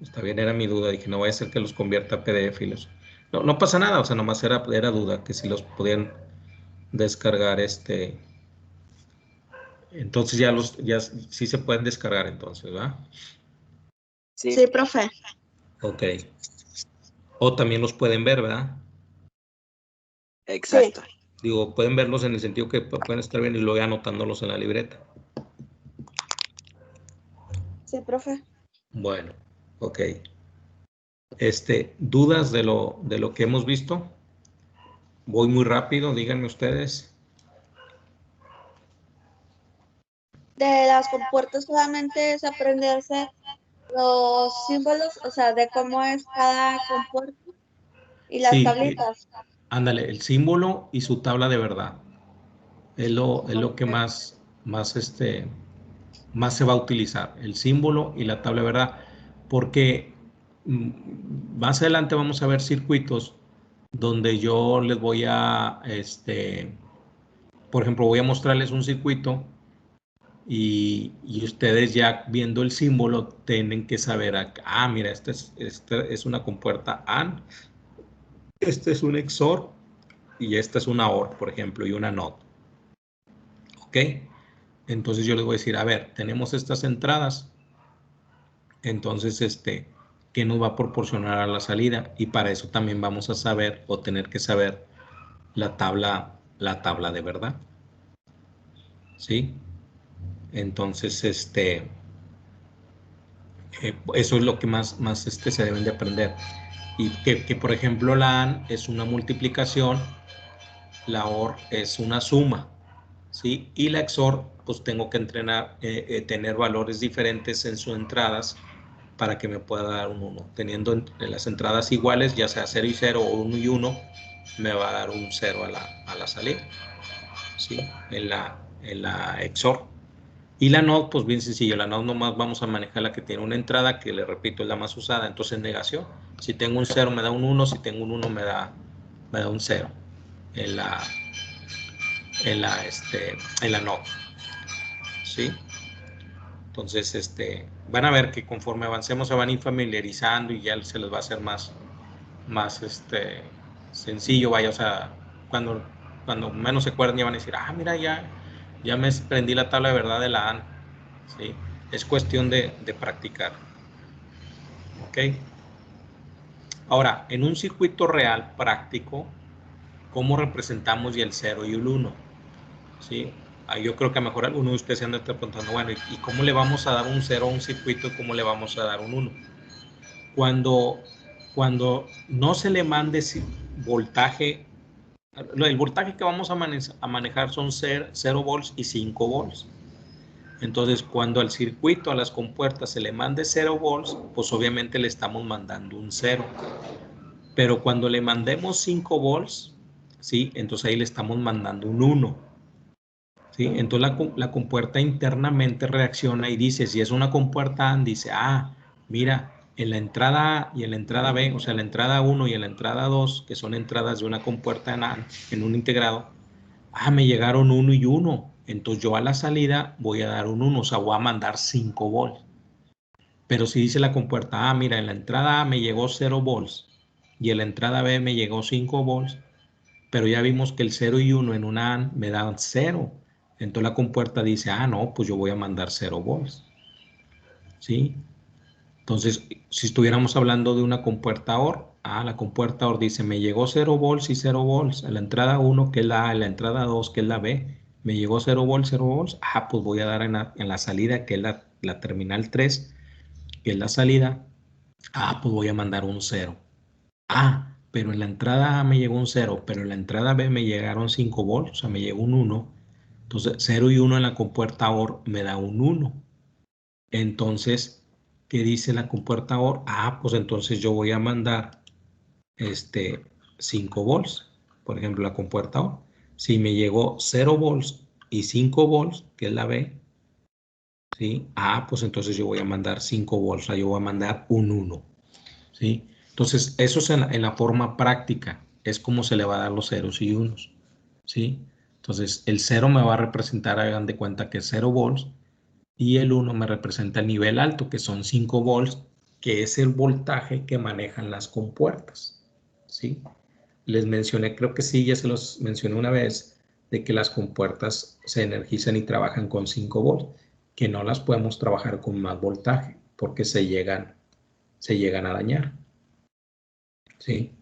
Está bien, era mi duda. Dije, no vaya a ser que los convierta a PDF y los... No, no pasa nada, o sea, nomás era duda que si los podían descargar, entonces ya sí se pueden descargar entonces, ¿va? Sí. Sí, profe. Ok. O también los pueden ver, ¿verdad? Exacto. Digo, pueden verlos en el sentido que pueden estar bien y luego anotándolos en la libreta. Sí, profe. Bueno, ok. ¿Dudas de lo que hemos visto? Voy muy rápido, díganme ustedes. De las compuertas solamente es aprenderse los símbolos, o sea, de cómo es cada compuerta y las Sí, tablitas. ándale, el símbolo y su tabla de verdad. Es lo que Ok. más se va a utilizar, el símbolo y la tabla de verdad, porque más adelante vamos a ver circuitos donde yo les voy a, por ejemplo, voy a mostrarles un circuito y ustedes ya viendo el símbolo tienen que saber, mira, esta es una compuerta AND, este es un XOR y esta es una OR, por ejemplo, y una NOT. ¿Ok? Entonces yo les voy a decir, a ver, tenemos estas entradas, entonces ¿qué nos va a proporcionar a la salida? Y para eso también vamos a saber o tener que saber la tabla de verdad. ¿Sí? Entonces, eso es lo que más se deben de aprender. Y que, por ejemplo, la AND es una multiplicación, la OR es una suma, ¿sí? Y la XOR, pues tengo que tener valores diferentes en sus entradas para que me pueda dar un 1. Teniendo en las entradas iguales, ya sea 0 y 0 o 1 y 1, me va a dar un 0 a la salida, ¿sí? En la XOR. Y la NOT, pues bien sencillo, la NOT nomás vamos a manejar la que tiene una entrada, que le repito es la más usada, entonces negación. Si tengo un 0 me da un 1, si tengo un 1 me da un 0 en la NOT, ¿sí? Entonces, van a ver que conforme avancemos se van a ir familiarizando y ya se les va a hacer más sencillo, vaya, o sea, cuando menos se acuerden ya van a decir, mira, ya me prendí la tabla de verdad de la AND, ¿sí? Es cuestión de practicar, ¿ok? Ahora, en un circuito real práctico, ¿cómo representamos ya el 0 y el 1? ¿Sí? Yo creo que a lo mejor alguno de ustedes se han de estar preguntando, bueno, ¿y cómo le vamos a dar un 0 a un circuito y cómo le vamos a dar un 1? Cuando no se le mande voltaje, el voltaje que vamos a manejar son 0 volts y 5 volts. Entonces, cuando al circuito, a las compuertas se le mande 0 volts, pues obviamente le estamos mandando un 0. Pero cuando le mandemos 5 volts, ¿sí? Entonces ahí le estamos mandando un 1. ¿Sí? Entonces la compuerta internamente reacciona y dice, si es una compuerta AND, dice, mira, en la entrada A y en la entrada B, o sea, la entrada 1 y en la entrada 2, que son entradas de una compuerta en AND, en un integrado, me llegaron 1 y 1. Entonces yo a la salida voy a dar un 1, o sea, voy a mandar 5 volts. Pero si dice la compuerta, mira, en la entrada A me llegó 0 volts y en la entrada B me llegó 5 volts, pero ya vimos que el 0 y 1 en una AND me dan 0. Entonces la compuerta dice, no, pues yo voy a mandar 0 volts. ¿Sí? Entonces, si estuviéramos hablando de una compuerta OR, la compuerta OR dice, me llegó 0 volts y 0 volts. En la entrada 1, que es la A, en la entrada 2, que es la B, me llegó 0 volts, 0 volts. Pues voy a dar en la salida, que es la terminal 3, que es la salida. Pues voy a mandar un 0. Pero en la entrada A me llegó un 0, pero en la entrada B me llegaron 5 volts, o sea, me llegó un 1. Entonces, 0 y 1 en la compuerta OR me da un 1. Entonces, ¿qué dice la compuerta OR? Pues entonces yo voy a mandar 5 volts. Por ejemplo, la compuerta OR. Si me llegó 0 volts y 5 volts, que es la B, ¿sí? Pues entonces yo voy a mandar 5 volts, o sea, yo voy a mandar un 1, ¿sí? Entonces, eso es en la forma práctica, es como se le va a dar los ceros y unos, ¿sí? Entonces, el 0 me va a representar, hagan de cuenta que es 0 volts, y el 1 me representa el nivel alto, que son 5 volts, que es el voltaje que manejan las compuertas, ¿sí? Les mencioné, creo que sí, ya se los mencioné una vez, de que las compuertas se energizan y trabajan con 5 volts, que no las podemos trabajar con más voltaje, porque se llegan a dañar, ¿sí?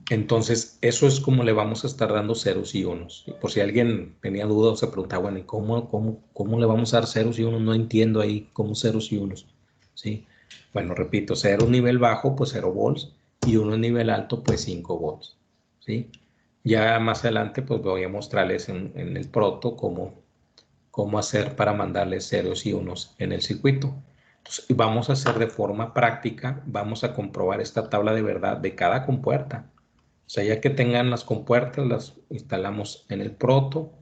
Entonces, eso es como le vamos a estar dando ceros y unos. Por si alguien tenía dudas o se preguntaba, bueno, ¿y cómo le vamos a dar ceros y unos? No entiendo ahí cómo ceros y unos, ¿sí? Bueno, repito, 0 nivel bajo, pues 0 volts, y 1 nivel alto, pues 5 volts, ¿sí? Ya más adelante, pues voy a mostrarles en el proto cómo hacer para mandarles ceros y unos en el circuito. Entonces, vamos a hacer de forma práctica, vamos a comprobar esta tabla de verdad de cada compuerta. O sea, ya que tengan las compuertas, las instalamos en el proto,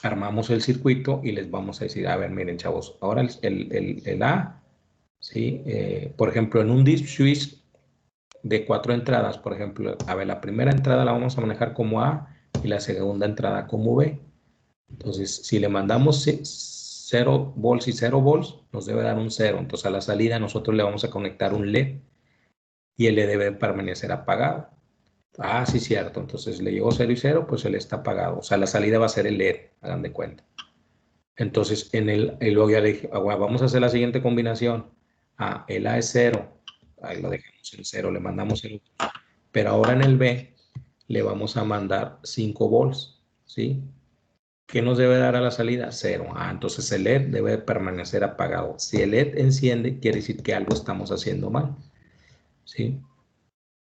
armamos el circuito y les vamos a decir, a ver, miren, chavos, ahora el A, ¿sí? Por ejemplo, en un disc switch de 4 entradas, por ejemplo, a ver, la primera entrada la vamos a manejar como A y la segunda entrada como B. Entonces, si le mandamos 0 volts y 0 volts, nos debe dar un 0. Entonces, a la salida nosotros le vamos a conectar un LED y el LED debe permanecer apagado. Sí, cierto. Entonces le llegó 0 y 0, pues él está apagado. O sea, la salida va a ser el LED, hagan de cuenta. Entonces, y luego ya le dije, vamos a hacer la siguiente combinación. El A es 0. Ahí lo dejamos en 0, le mandamos 0. Pero ahora en el B le vamos a mandar 5 volts, ¿sí? ¿Qué nos debe dar a la salida? 0. Entonces el LED debe permanecer apagado. Si el LED enciende, quiere decir que algo estamos haciendo mal, ¿sí?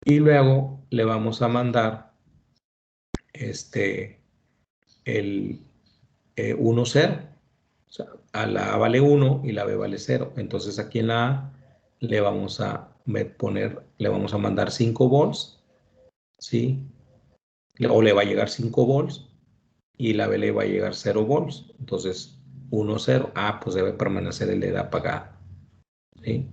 Y luego le vamos a mandar el 1, 0. O sea, a la A vale 1 y la B vale 0. Entonces aquí en la A le vamos a mandar 5 volts, ¿sí? O le va a llegar 5 volts y la B le va a llegar 0 volts. Entonces 1, 0. Pues debe permanecer el LED apagado, ¿sí?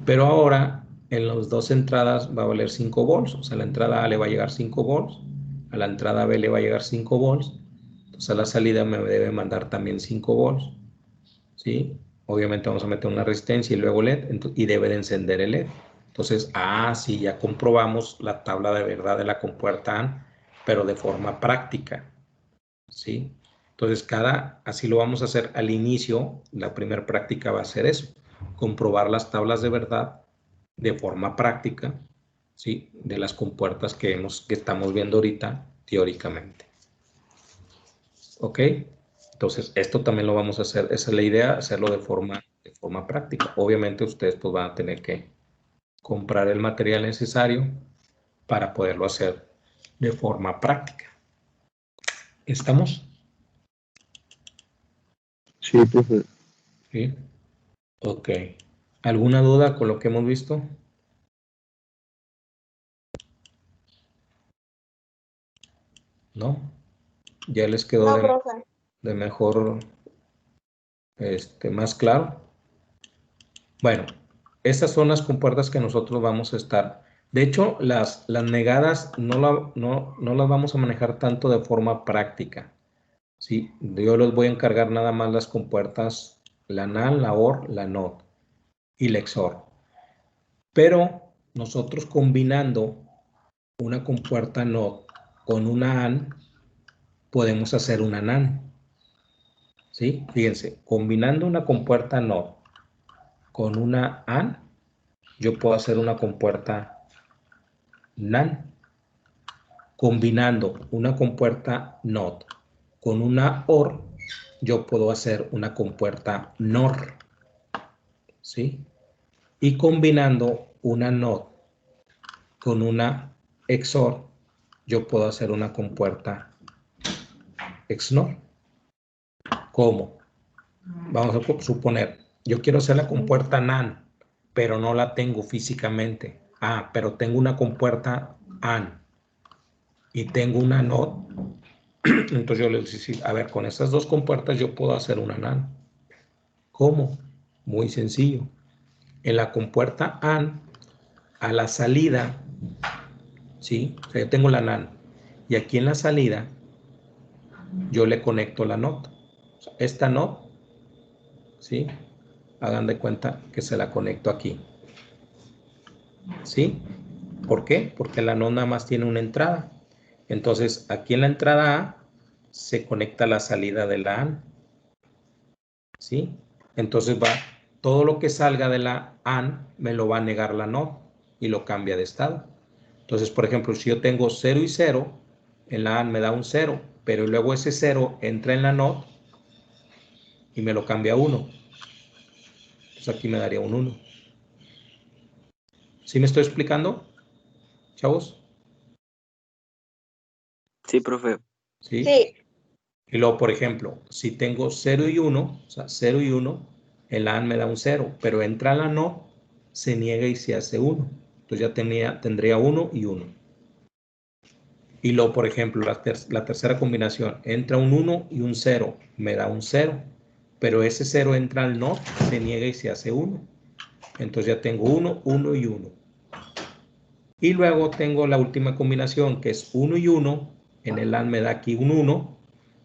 Pero ahora en las dos entradas va a valer 5 volts. O sea, a la entrada A le va a llegar 5 volts, a la entrada B le va a llegar 5 volts. Entonces a la salida me debe mandar también 5 volts, ¿sí? Obviamente vamos a meter una resistencia y luego LED, y debe de encender el LED. Entonces, sí, ya comprobamos la tabla de verdad de la compuerta AND, pero de forma práctica, ¿sí? Entonces, así lo vamos a hacer al inicio. La primera práctica va a ser eso, comprobar las tablas de verdad de forma práctica, ¿sí? De las compuertas que estamos viendo ahorita teóricamente. ¿Ok? Entonces, esto también lo vamos a hacer. Esa es la idea, hacerlo de forma práctica. Obviamente, ustedes pues van a tener que comprar el material necesario para poderlo hacer de forma práctica. ¿Estamos? Sí, profe. Sí. Ok. ¿Alguna duda con lo que hemos visto? ¿No? ¿Ya les quedó No, profe. de mejor, más claro? Bueno, estas son las compuertas que nosotros vamos a estar. De hecho, las negadas no las vamos a manejar tanto de forma práctica, ¿sí? Yo les voy a encargar nada más las compuertas, la NAND, la OR, la NOT y la XOR. Pero nosotros combinando una compuerta NOT con una AND, podemos hacer una NAND. ¿Sí? Fíjense, combinando una compuerta NOT con una AND, yo puedo hacer una compuerta NAND. Combinando una compuerta NOT con una OR, yo puedo hacer una compuerta NOR. ¿Sí? Y combinando una NOT con una XOR, yo puedo hacer una compuerta XNOR. ¿Cómo? Vamos a suponer, yo quiero hacer la compuerta NAND, pero no la tengo físicamente. Ah, pero tengo una compuerta AND y tengo una NOT. Entonces yo le digo, sí, a ver, con estas dos compuertas yo puedo hacer una NAND. ¿Cómo? Muy sencillo. En la compuerta AND, a la salida, ¿sí? O sea, yo tengo la NAND y aquí en la salida yo le conecto la NOT. O sea, esta NOT, ¿sí? Hagan de cuenta que se la conecto aquí. ¿Sí? ¿Por qué? Porque la NOT nada más tiene una entrada. Entonces, aquí en la entrada A se conecta la salida de la AND. ¿Sí? Entonces va, todo lo que salga de la AND me lo va a negar la NOT y lo cambia de estado. Entonces, por ejemplo, si yo tengo 0 y 0, en la AND me da un 0, pero luego ese 0 entra en la NOT y me lo cambia a 1. Entonces aquí me daría un 1. ¿Sí me estoy explicando, chavos? Sí, profe. ¿Sí? Sí. Y luego, por ejemplo, si tengo 0 y 1, o sea, 0 y 1, el AND me da un 0, pero entra la NOT, se niega y se hace 1. Entonces ya tendría 1 y 1. Y luego, por ejemplo, la tercera combinación, entra un 1 y un 0, me da un 0, pero ese 0 entra al NOT, se niega y se hace 1. Entonces ya tengo 1, 1 y 1. Y luego tengo la última combinación, que es 1 y 1, en el AND me da aquí un 1,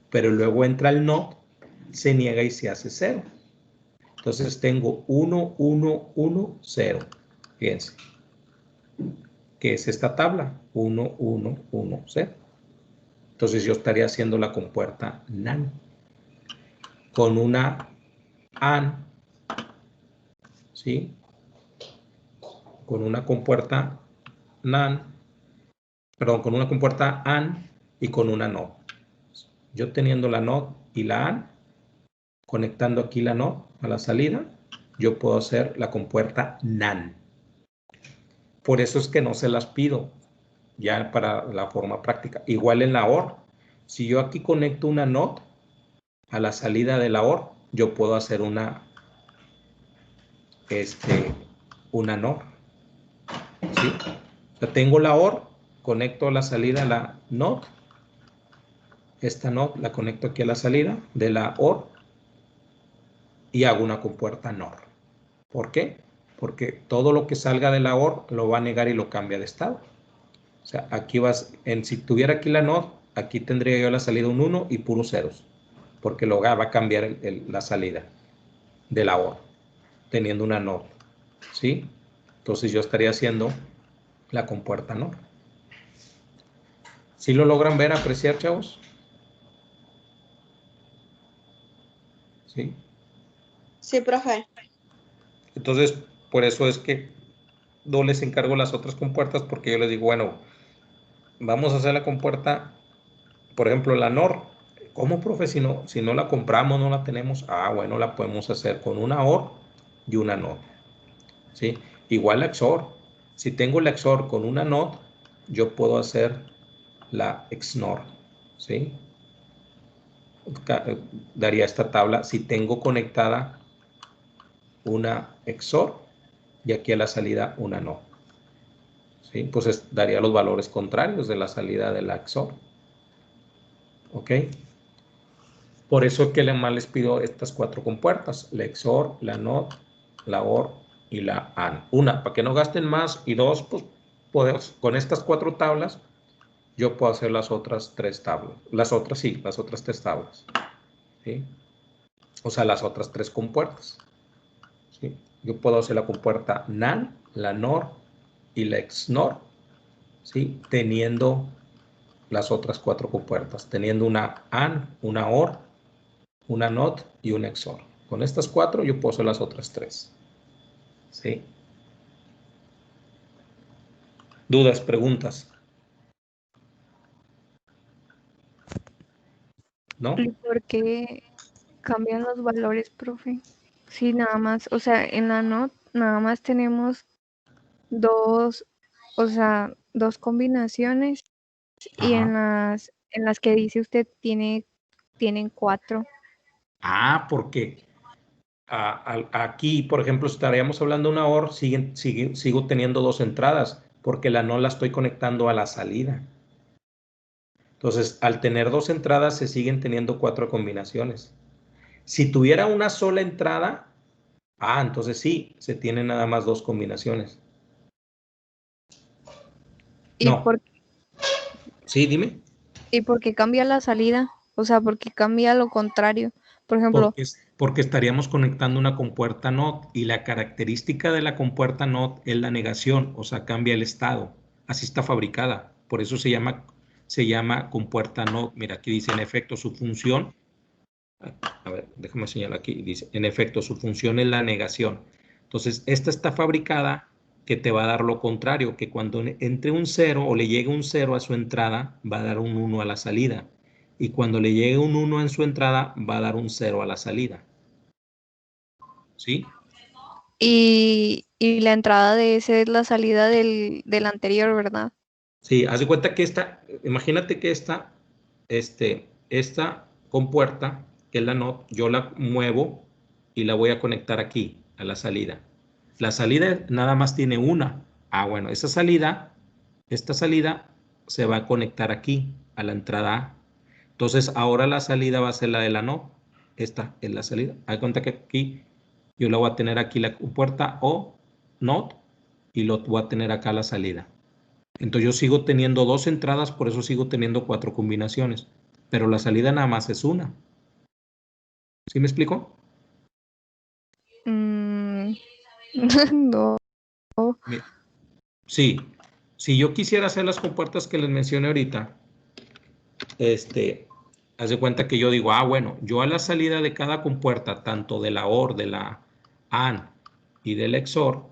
pero luego entra el NOT, se niega y se hace 0. Entonces tengo 1, 1, 1, 0. Fíjense. ¿Qué es esta tabla? 1, 1, 1, 0. Entonces yo estaría haciendo la compuerta NAND. Con una AND, ¿sí? Con una compuerta NAND, perdón, con una compuerta AND y con una NOT. Yo teniendo la NOT y la AND, conectando aquí la NOT a la salida, yo puedo hacer la compuerta NAND. Por eso es que no se las pido ya para la forma práctica. Igual en la OR, si yo aquí conecto una NOT a la salida de la OR, yo puedo hacer una NOR. ¿Sí? O sea, tengo la OR, conecto a la salida la NOT, esta NOT la conecto aquí a la salida de la OR y hago una compuerta NOR. ¿Por qué? Porque todo lo que salga de la OR lo va a negar y lo cambia de estado. O sea, aquí si tuviera aquí la NOT, aquí tendría yo la salida un 1 y puros ceros, porque luego va a cambiar la salida de la OR, teniendo una NOT. ¿Sí? Entonces yo estaría haciendo la compuerta NOR. ¿Sí lo logran ver, apreciar, chavos? ¿Sí? Sí, profe. Entonces, por eso es que no les encargo las otras compuertas, porque yo les digo, bueno, vamos a hacer la compuerta, por ejemplo, la NOR. ¿Cómo, profe? Si no la compramos, no la tenemos. Ah, bueno, la podemos hacer con una OR y una NOT. ¿Sí? Igual la XOR. Si tengo la XOR con una NOT, yo puedo hacer la XNOR. ¿Sí? Daría esta tabla si tengo conectada una XOR y aquí a la salida una NOT. ¿Sí? Pues daría los valores contrarios de la salida de la XOR. ¿Ok? Por eso es que más les pido estas 4 compuertas, la XOR, la NOT, la OR y la AND. Una, para que no gasten más, y dos, pues con estas 4 tablas yo puedo hacer las otras 3 tablas. Las otras 3 tablas. ¿Sí? O sea, las otras 3 compuertas. ¿Sí? Yo puedo hacer la compuerta NaN, la NOR y la XNOR, ¿sí? Teniendo las otras 4 compuertas, teniendo una AND, una OR, una NOT y una XOR. Con estas 4 yo puedo hacer las otras 3. ¿Sí? ¿Dudas, preguntas? ¿No? ¿Y por qué cambian los valores, profe? Sí, nada más, o sea, en la NOT nada más tenemos 2, o sea, 2 combinaciones y en las que dice usted tienen 4. Porque aquí, por ejemplo, estaríamos hablando de una OR, sigo teniendo 2 entradas, porque la no la estoy conectando a la salida. Entonces, al tener 2 entradas, se siguen teniendo 4 combinaciones. Si tuviera una sola entrada, entonces sí, se tienen nada más 2 combinaciones. ¿Y No. Sí, dime. ¿Y por qué cambia la salida? O sea, ¿por qué cambia lo contrario? Por ejemplo, Porque estaríamos conectando una compuerta NOT y la característica de la compuerta NOT es la negación, o sea, cambia el estado. Así está fabricada. Por eso se llama compuerta NOT. Mira, aquí dice, en efecto, su función. A ver, déjame señalar aquí. Dice, en efecto, su función es la negación. Entonces, esta está fabricada que te va a dar lo contrario, que cuando entre un 0 o le llegue un 0 a su entrada, va a dar un 1 a la salida. Y cuando le llegue un 1 en su entrada, va a dar un 0 a la salida. ¿Sí? y la entrada de ese es la salida del anterior, ¿verdad? Sí, haz de cuenta que imagínate que esta compuerta, que es la NOT, yo la muevo y la voy a conectar aquí, a la salida. La salida nada más tiene una. Bueno, esta salida se va a conectar aquí, a la entrada A. Entonces, ahora la salida va a ser la de la NOT. Esta es la salida. Haz de cuenta que aquí yo la voy a tener aquí la compuerta O, NOT, y lo voy a tener acá la salida. Entonces yo sigo teniendo 2 entradas, por eso sigo teniendo 4 combinaciones. Pero la salida nada más es una. ¿Sí me explico? No. Sí. Si yo quisiera hacer las compuertas que les mencioné ahorita, haz de cuenta que yo digo, bueno, yo a la salida de cada compuerta, tanto de la OR, de la AND y del XOR,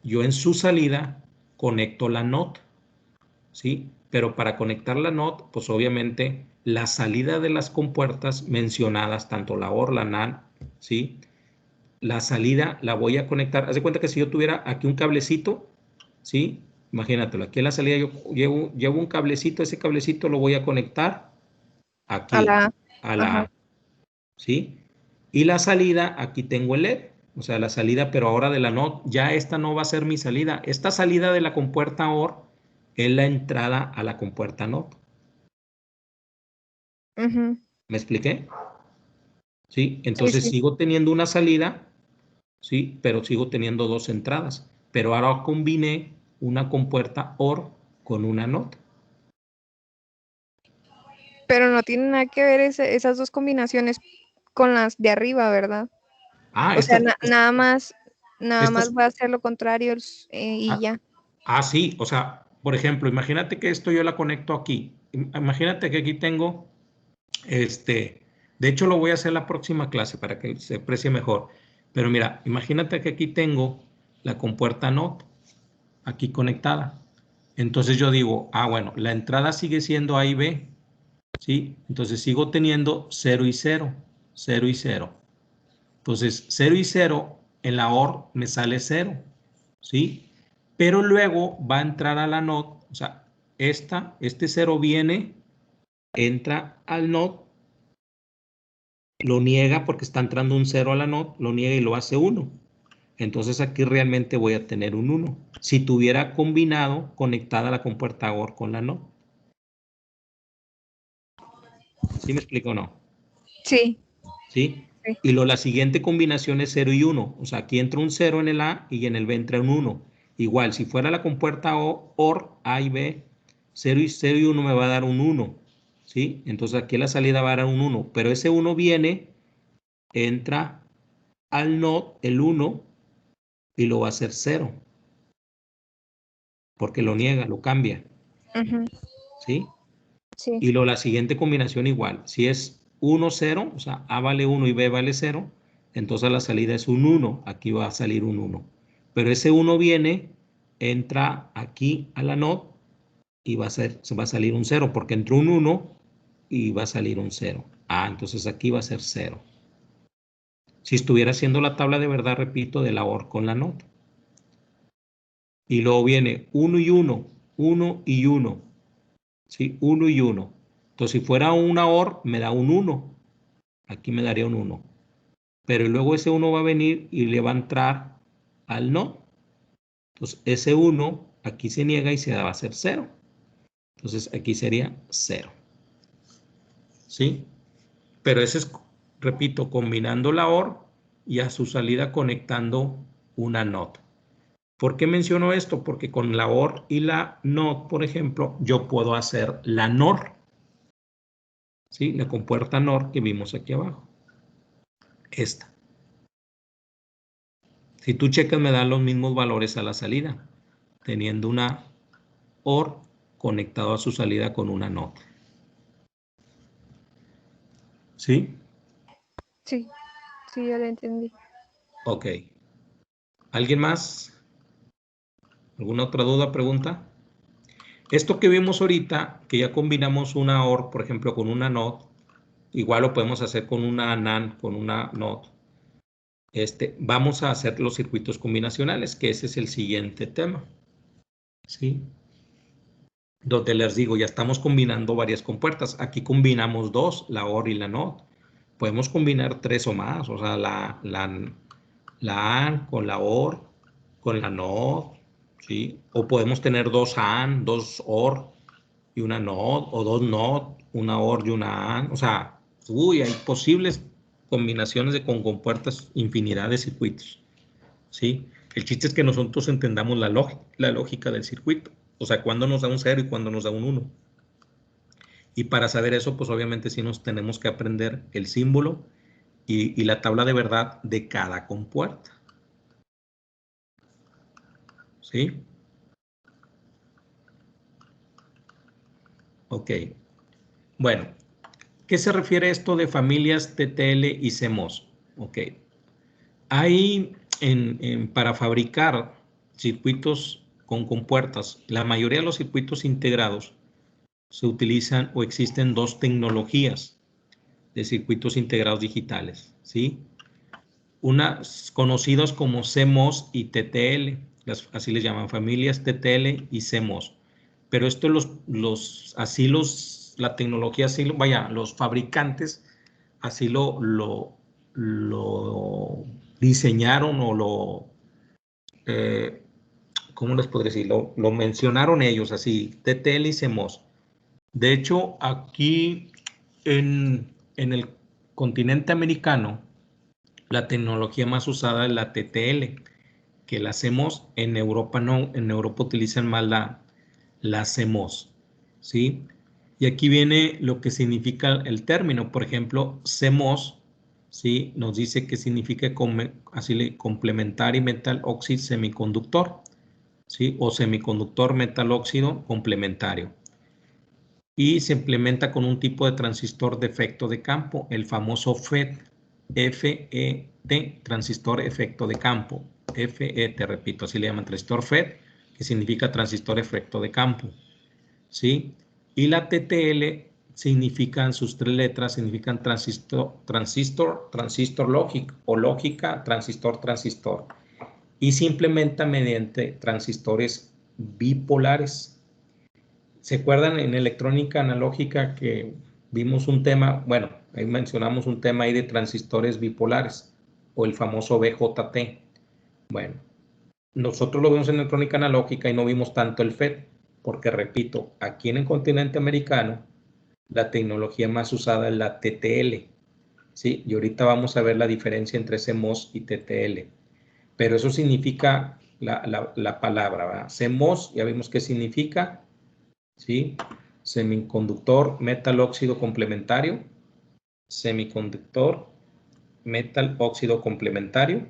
yo en su salida conecto la NOT. ¿Sí? Pero para conectar la NOT, pues obviamente la salida de las compuertas mencionadas, tanto la OR, la NAND, ¿sí? La salida la voy a conectar. Haz de cuenta que si yo tuviera aquí un cablecito, ¿sí? Imagínatelo, aquí en la salida yo llevo un cablecito, ese cablecito lo voy a conectar aquí, a la A, ¿sí? Y la salida, aquí tengo el LED, o sea, la salida, pero ahora de la NOT, ya esta no va a ser mi salida. Esta salida de la compuerta OR es la entrada a la compuerta NOT. ¿Me expliqué? ¿Sí? Entonces Sí. sigo teniendo una salida, ¿sí? Pero sigo teniendo 2 entradas. Pero ahora combiné una compuerta OR con una NOT. Pero no tiene nada que ver esas 2 combinaciones con las de arriba, ¿verdad? O sea, nada más va a ser lo contrario y ya. Sí. O sea, por ejemplo, imagínate que esto yo la conecto aquí. Imagínate que aquí tengo, de hecho lo voy a hacer la próxima clase para que se aprecie mejor. Pero mira, imagínate que aquí tengo la compuerta NOT aquí conectada. Entonces yo digo, bueno, la entrada sigue siendo A y B, ¿sí? Entonces sigo teniendo 0 y 0, 0 y 0. Entonces 0 y 0 en la OR me sale 0, ¿sí? Pero luego va a entrar a la NOT, o sea, este 0 viene, entra al NOT, lo niega porque está entrando un 0 a la NOT, lo niega y lo hace 1. Entonces aquí realmente voy a tener un 1. Si tuviera combinado, conectada la compuerta OR con la NOT. ¿Sí me explico o no? Sí. ¿Sí? Y la siguiente combinación es 0 y 1. O sea, aquí entra un 0 en el A y en el B entra un 1. Igual, si fuera la compuerta OR, A y B, 0 y 1 me va a dar un 1, ¿sí? Entonces aquí la salida va a dar un 1, pero ese 1 viene, entra al NOT, el 1, y lo va a hacer 0. Porque lo niega, lo cambia, ¿sí? Sí. Y la siguiente combinación igual. Si es 1, 0, o sea, A vale 1 y B vale 0, entonces la salida es un 1. Aquí va a salir un 1. Pero ese 1 viene, entra aquí a la NOT y se va a salir un 0 porque entró un 1 y va a salir un 0. Ah, entonces aquí va a ser 0. Si estuviera haciendo la tabla de verdad, repito, de la OR con la NOT. Y luego viene 1 y 1, 1 y 1. ¿Sí? 1 y 1. Entonces, si fuera una OR, me da un 1. Aquí me daría un 1. Pero luego ese 1 va a venir y le va a entrar al NOT. Entonces, ese 1 aquí se niega y se va a hacer 0. Entonces, aquí sería 0. ¿Sí? Pero ese es, repito, combinando la OR y a su salida conectando una NOT. ¿Por qué menciono esto? Porque con la OR y la NOT, por ejemplo, yo puedo hacer la NOR. ¿Sí? La compuerta NOR que vimos aquí abajo. Esta. Si tú checas, me dan los mismos valores a la salida, teniendo una OR conectado a su salida con una NOT. ¿Sí? Sí, sí, ya lo entendí. Ok. ¿Alguien más? ¿Alguna otra duda, pregunta? Esto que vimos ahorita, que ya combinamos una OR, por ejemplo, con una NOT, igual lo podemos hacer con una NAND, con una NOT. Vamos a hacer los circuitos combinacionales, que ese es el siguiente tema. ¿Sí? Donde les digo, ya estamos combinando varias compuertas. Aquí combinamos dos, la OR y la NOT. Podemos combinar 3 o más, o sea, la AND con la OR, con la NOT, ¿sí? O podemos tener 2 AND, 2 OR y una NOT, o 2 NOT, una OR y una AND. O sea, hay posibles combinaciones con compuertas, infinidad de circuitos, ¿sí? El chiste es que nosotros entendamos la lógica del circuito. O sea, cuándo nos da un 0 y cuándo nos da un 1. Y para saber eso, pues obviamente sí nos tenemos que aprender el símbolo y la tabla de verdad de cada compuerta. ¿Sí? Ok. Bueno, ¿qué se refiere esto de familias TTL y CMOS? Ok. Hay para fabricar circuitos con compuertas, la mayoría de los circuitos integrados se utilizan o existen 2 tecnologías de circuitos integrados digitales, ¿sí? Unas conocidas como CMOS y TTL, así les llaman, familias TTL y CMOS. Pero esto la tecnología, los fabricantes así lo diseñaron o ¿cómo les podría decir? Lo mencionaron ellos así, TTL y CMOS. De hecho, aquí en el continente americano, la tecnología más usada es la TTL, que la CMOS. En Europa no, en Europa utilizan más la CMOS, ¿sí? Y aquí viene lo que significa el término. Por ejemplo, CMOS, ¿sí? Nos dice que significa complementary metal oxide semiconductor, ¿sí? O semiconductor metal óxido complementario. Y se implementa con un tipo de transistor de efecto de campo, el famoso FET, FET, transistor efecto de campo, FET, repito, así le llaman transistor FET, que significa transistor efecto de campo, ¿sí? Y la TTL significan, sus 3 letras, significan transistor lógico o lógica, transistor, y se implementa mediante transistores bipolares. ¿Se acuerdan en electrónica analógica que vimos un tema? Bueno, ahí mencionamos un tema ahí de transistores bipolares o el famoso BJT. Bueno, nosotros lo vimos en electrónica analógica y no vimos tanto el FET, porque repito, aquí en el continente americano la tecnología más usada es la TTL, ¿sí? Y ahorita vamos a ver la diferencia entre CMOS y TTL. Pero eso significa la palabra, ¿verdad? CMOS, ya vimos qué significa. ¿sí? Semiconductor metal óxido complementario, semiconductor metal óxido complementario,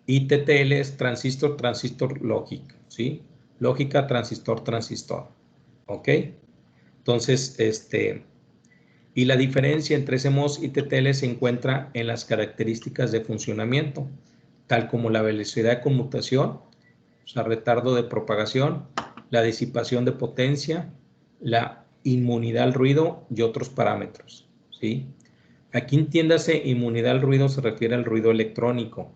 y TTL es transistor, transistor lógica, ¿sí? Lógica, transistor, transistor, ¿ok? Entonces, y la diferencia entre CMOS y TTL se encuentra en las características de funcionamiento, tal como la velocidad de conmutación, o sea, retardo de propagación, la disipación de potencia, la inmunidad al ruido y otros parámetros, ¿sí? Aquí entiéndase, inmunidad al ruido se refiere al ruido electrónico,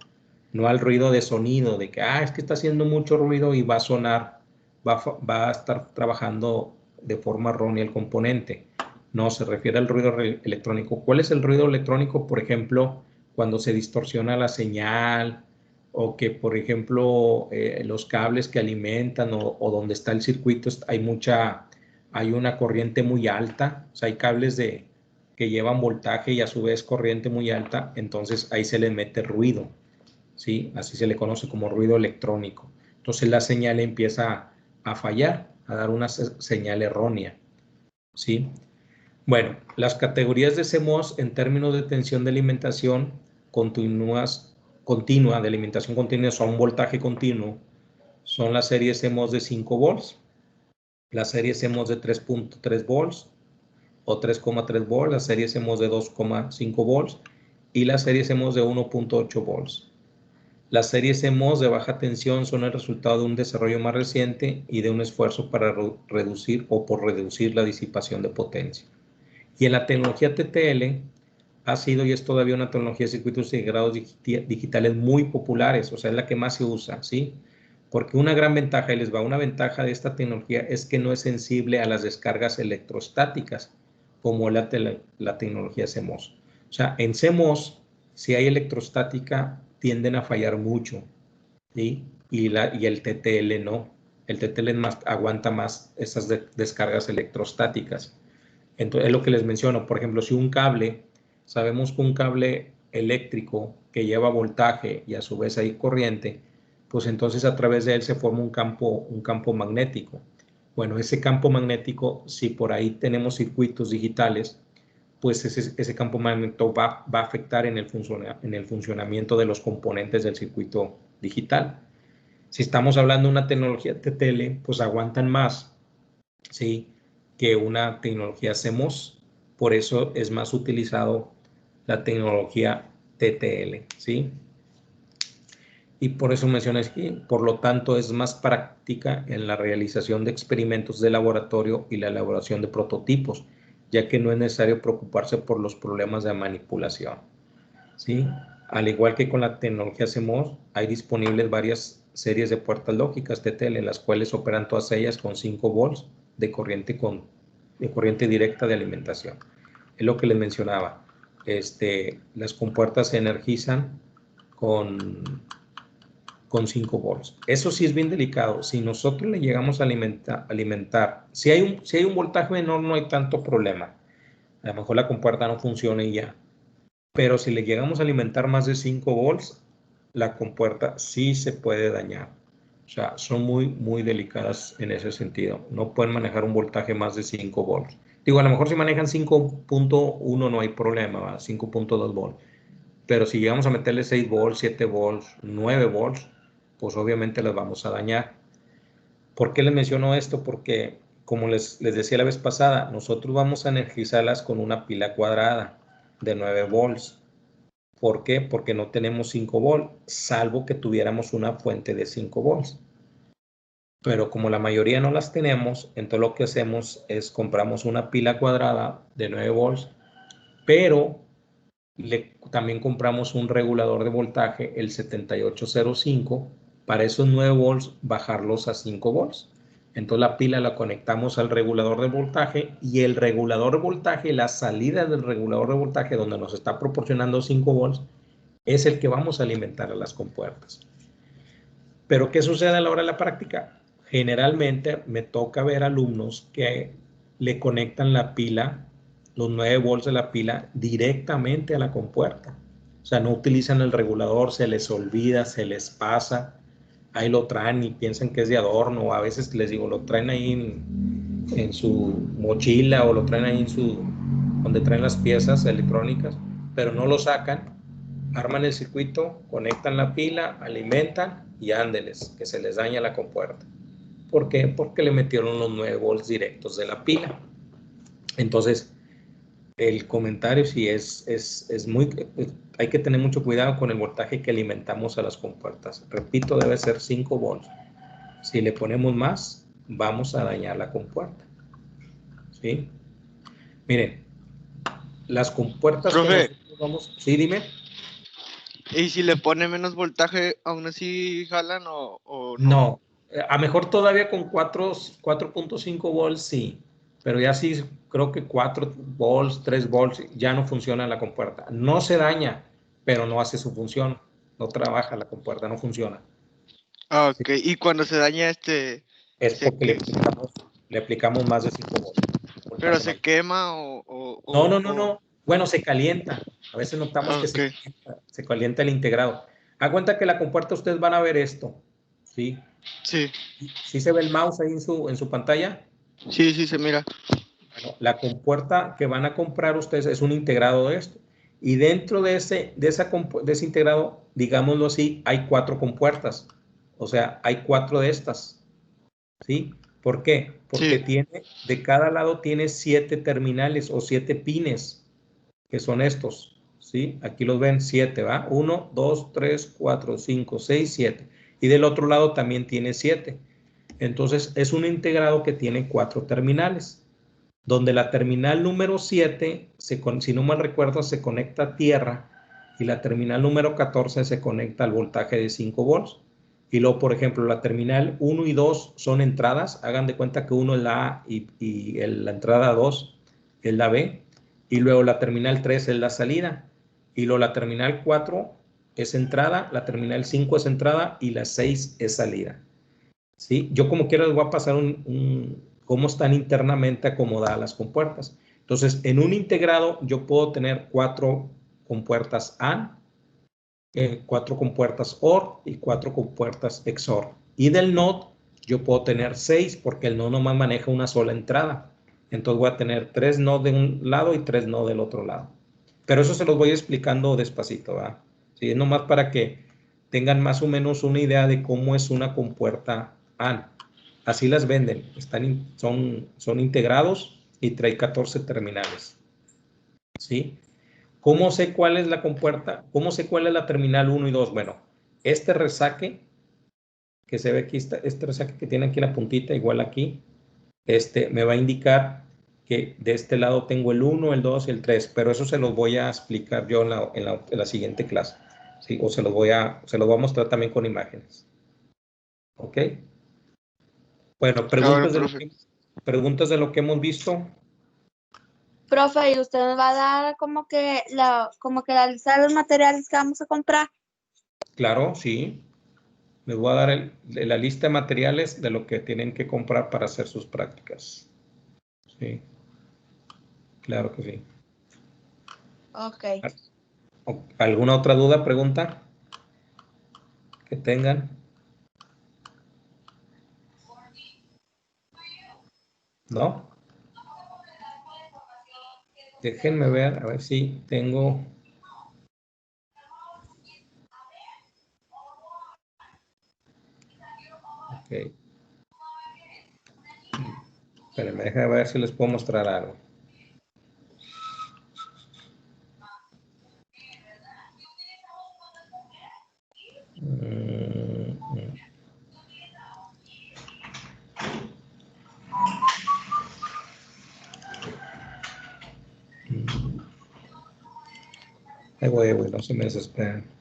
no al ruido de sonido, de que, es que está haciendo mucho ruido y va a sonar, va a estar trabajando de forma errónea el componente. No, se refiere al ruido electrónico. ¿Cuál es el ruido electrónico? Por ejemplo, cuando se distorsiona la señal, o que, por ejemplo, los cables que alimentan o donde está el circuito hay una corriente muy alta, o sea, hay cables que llevan voltaje y a su vez corriente muy alta, entonces ahí se le mete ruido, ¿sí? Así se le conoce como ruido electrónico. Entonces la señal empieza a fallar, a dar una señal errónea, ¿sí? Bueno, las categorías de CMOS en términos de tensión de alimentación continua de alimentación continua son voltaje continuo, son las series CMOS de 5 volts, las series CMOS de 3.3 volts o 3,3 volts, las series CMOS de 2,5 volts y las series CMOS de 1.8 volts. Las series CMOS de baja tensión son el resultado de un desarrollo más reciente y de un esfuerzo para reducir la disipación de potencia. Y en la tecnología TTL ha sido y es todavía una tecnología de circuitos integrados digitales muy populares, o sea, es la que más se usa, ¿sí? Porque una gran ventaja, y les va, una ventaja de esta tecnología es que no es sensible a las descargas electrostáticas, como la tecnología CMOS. O sea, en CMOS, si hay electrostática, tienden a fallar mucho, ¿sí? Y el TTL no. El TTL aguanta más esas descargas electrostáticas. Entonces, es lo que les menciono. Por ejemplo, si un cable, sabemos que un cable eléctrico que lleva voltaje y a su vez hay corriente, pues entonces a través de él se forma un campo magnético. Bueno, ese campo magnético, si por ahí tenemos circuitos digitales, pues ese campo magnético va a afectar en el funcionamiento de los componentes del circuito digital. Si estamos hablando de una tecnología TTL, pues aguantan más, ¿sí?, que una tecnología CMOS. Por eso es más utilizado la tecnología TTL, ¿sí? Y por eso mencioné aquí, por lo tanto, es más práctica en la realización de experimentos de laboratorio y la elaboración de prototipos, ya que no es necesario preocuparse por los problemas de manipulación, ¿sí? Al igual que con la tecnología CMOS, hay disponibles varias series de puertas lógicas TTL, en las cuales operan todas ellas con 5 volts de corriente directa de alimentación. Es lo que les mencionaba. Las compuertas se energizan con 5 volts. Eso sí es bien delicado. Si nosotros le llegamos a alimentar, si hay un voltaje menor, no hay tanto problema. A lo mejor la compuerta no funciona y ya. Pero si le llegamos a alimentar más de 5 volts, la compuerta sí se puede dañar. O sea, son muy, muy delicadas en ese sentido. No pueden manejar un voltaje más de 5 volts. Digo, a lo mejor si manejan 5.1 no hay problema, 5.2 volts. Pero si llegamos a meterle 6 volts, 7 volts, 9 volts, pues obviamente las vamos a dañar. ¿Por qué les menciono esto? Porque, como les decía la vez pasada, nosotros vamos a energizarlas con una pila cuadrada de 9 volts. ¿Por qué? Porque no tenemos 5 volts, salvo que tuviéramos una fuente de 5 volts. Pero como la mayoría no las tenemos, entonces lo que hacemos es compramos una pila cuadrada de 9 volts, pero también compramos un regulador de voltaje, el 7805, para esos 9 volts bajarlos a 5 volts. Entonces la pila la conectamos al regulador de voltaje y el regulador de voltaje, la salida del regulador de voltaje donde nos está proporcionando 5 volts, es el que vamos a alimentar a las compuertas. Pero ¿qué sucede a la hora de la práctica? Generalmente me toca ver alumnos que le conectan la pila, los 9 volts de la pila, directamente a la compuerta. O sea, no utilizan el regulador, se les olvida, se les pasa, ahí lo traen y piensan que es de adorno, o a veces les digo, lo traen ahí mochila o lo traen ahí donde traen las piezas electrónicas, pero no lo sacan, arman el circuito, conectan la pila, alimentan y ándeles, que se les daña la compuerta. ¿Por qué? Porque le metieron los 9 volts directos de la pila. Entonces, el comentario sí es muy... Hay que tener mucho cuidado con el voltaje que alimentamos a las compuertas. Repito, debe ser 5 volts. Si le ponemos más, vamos a dañar la compuerta. ¿Sí? Miren, las compuertas que Profe, nosotros vamos... Sí, dime. ¿y si le pone menos voltaje, aún así jalan o no? No, a mejor todavía con 4.5 volts sí, pero ya sí creo que 4 volts, 3 volts ya no funciona la compuerta. No se daña, pero no hace su función. No trabaja la compuerta, no funciona. Ah, Sí, ok, y cuando se daña es se porque que, le aplicamos más de 5 volts. pero Voltaje se más. quema No. Bueno, se calienta. A veces notamos ah, que ok, se calienta el integrado. A cuenta que la compuerta ustedes van a ver esto. ¿Sí? sí, ¿Sí se ve el mouse ahí en su pantalla? sí, se mira. Bueno, la compuerta que van a comprar ustedes es un integrado de esto. Y dentro de ese integrado, digámoslo así, hay 4 compuertas. O sea, hay 4 de estas. ¿Sí? ¿Por qué? Porque Sí, de cada lado tiene 7 terminales o 7 pines, que son estos. ¿Sí? Aquí los ven 7, ¿va? 1, 2, 3, 4, 5, 6, 7. Y del otro lado también tiene 7. Entonces, es un integrado que tiene 4 terminales, donde la terminal número 7, si no mal recuerdo, se conecta a tierra y la terminal número 14 se conecta al voltaje de 5 volts. Y luego, por ejemplo, la terminal 1 y 2 son entradas. Hagan de cuenta que 1 es la A y la entrada 2 es la B. Y luego la terminal 3 es la salida. Y luego la terminal 4 es entrada, la terminal 5 es entrada y la 6 es salida. ¿Sí? Yo como quiera les voy a pasar cómo están internamente acomodadas las compuertas. Entonces, en un integrado yo puedo tener 4 compuertas AND, 4 compuertas OR y 4 compuertas XOR. Y del NOT yo puedo tener 6 porque el NOT nomás maneja una sola entrada. Entonces voy a tener 3 NOT de un lado y 3 NOT del otro lado. Pero eso se los voy explicando despacito, ¿verdad? Sí, es nomás para que tengan más o menos una idea de cómo es una compuerta AND. Así las venden, son integrados y trae 14 terminales. ¿Sí? ¿Cómo sé cuál es la compuerta? ¿Cómo sé cuál es la terminal 1 y 2? Bueno, este resaque que se ve aquí, este resaque que tiene aquí la puntita, igual aquí, me va a indicar que de este lado tengo el 1, el 2 y el 3, pero eso se los voy a explicar yo en la siguiente clase. ¿Sí? O se los voy a mostrar también con imágenes. ¿Ok? Bueno, Ahora, profe. preguntas de lo que hemos visto. Profe, ¿y usted nos va a dar como que la lista de los materiales que vamos a comprar? Claro, sí. Les voy a dar la lista de materiales de lo que tienen que comprar para hacer sus prácticas. Sí, claro que sí. Ok. ¿Alguna otra duda, pregunta que tengan? ¿No? Déjenme ver, a ver si tengo... Ok. Espérenme, déjenme ver si les puedo mostrar algo. Ahí voy, no se me desesperen.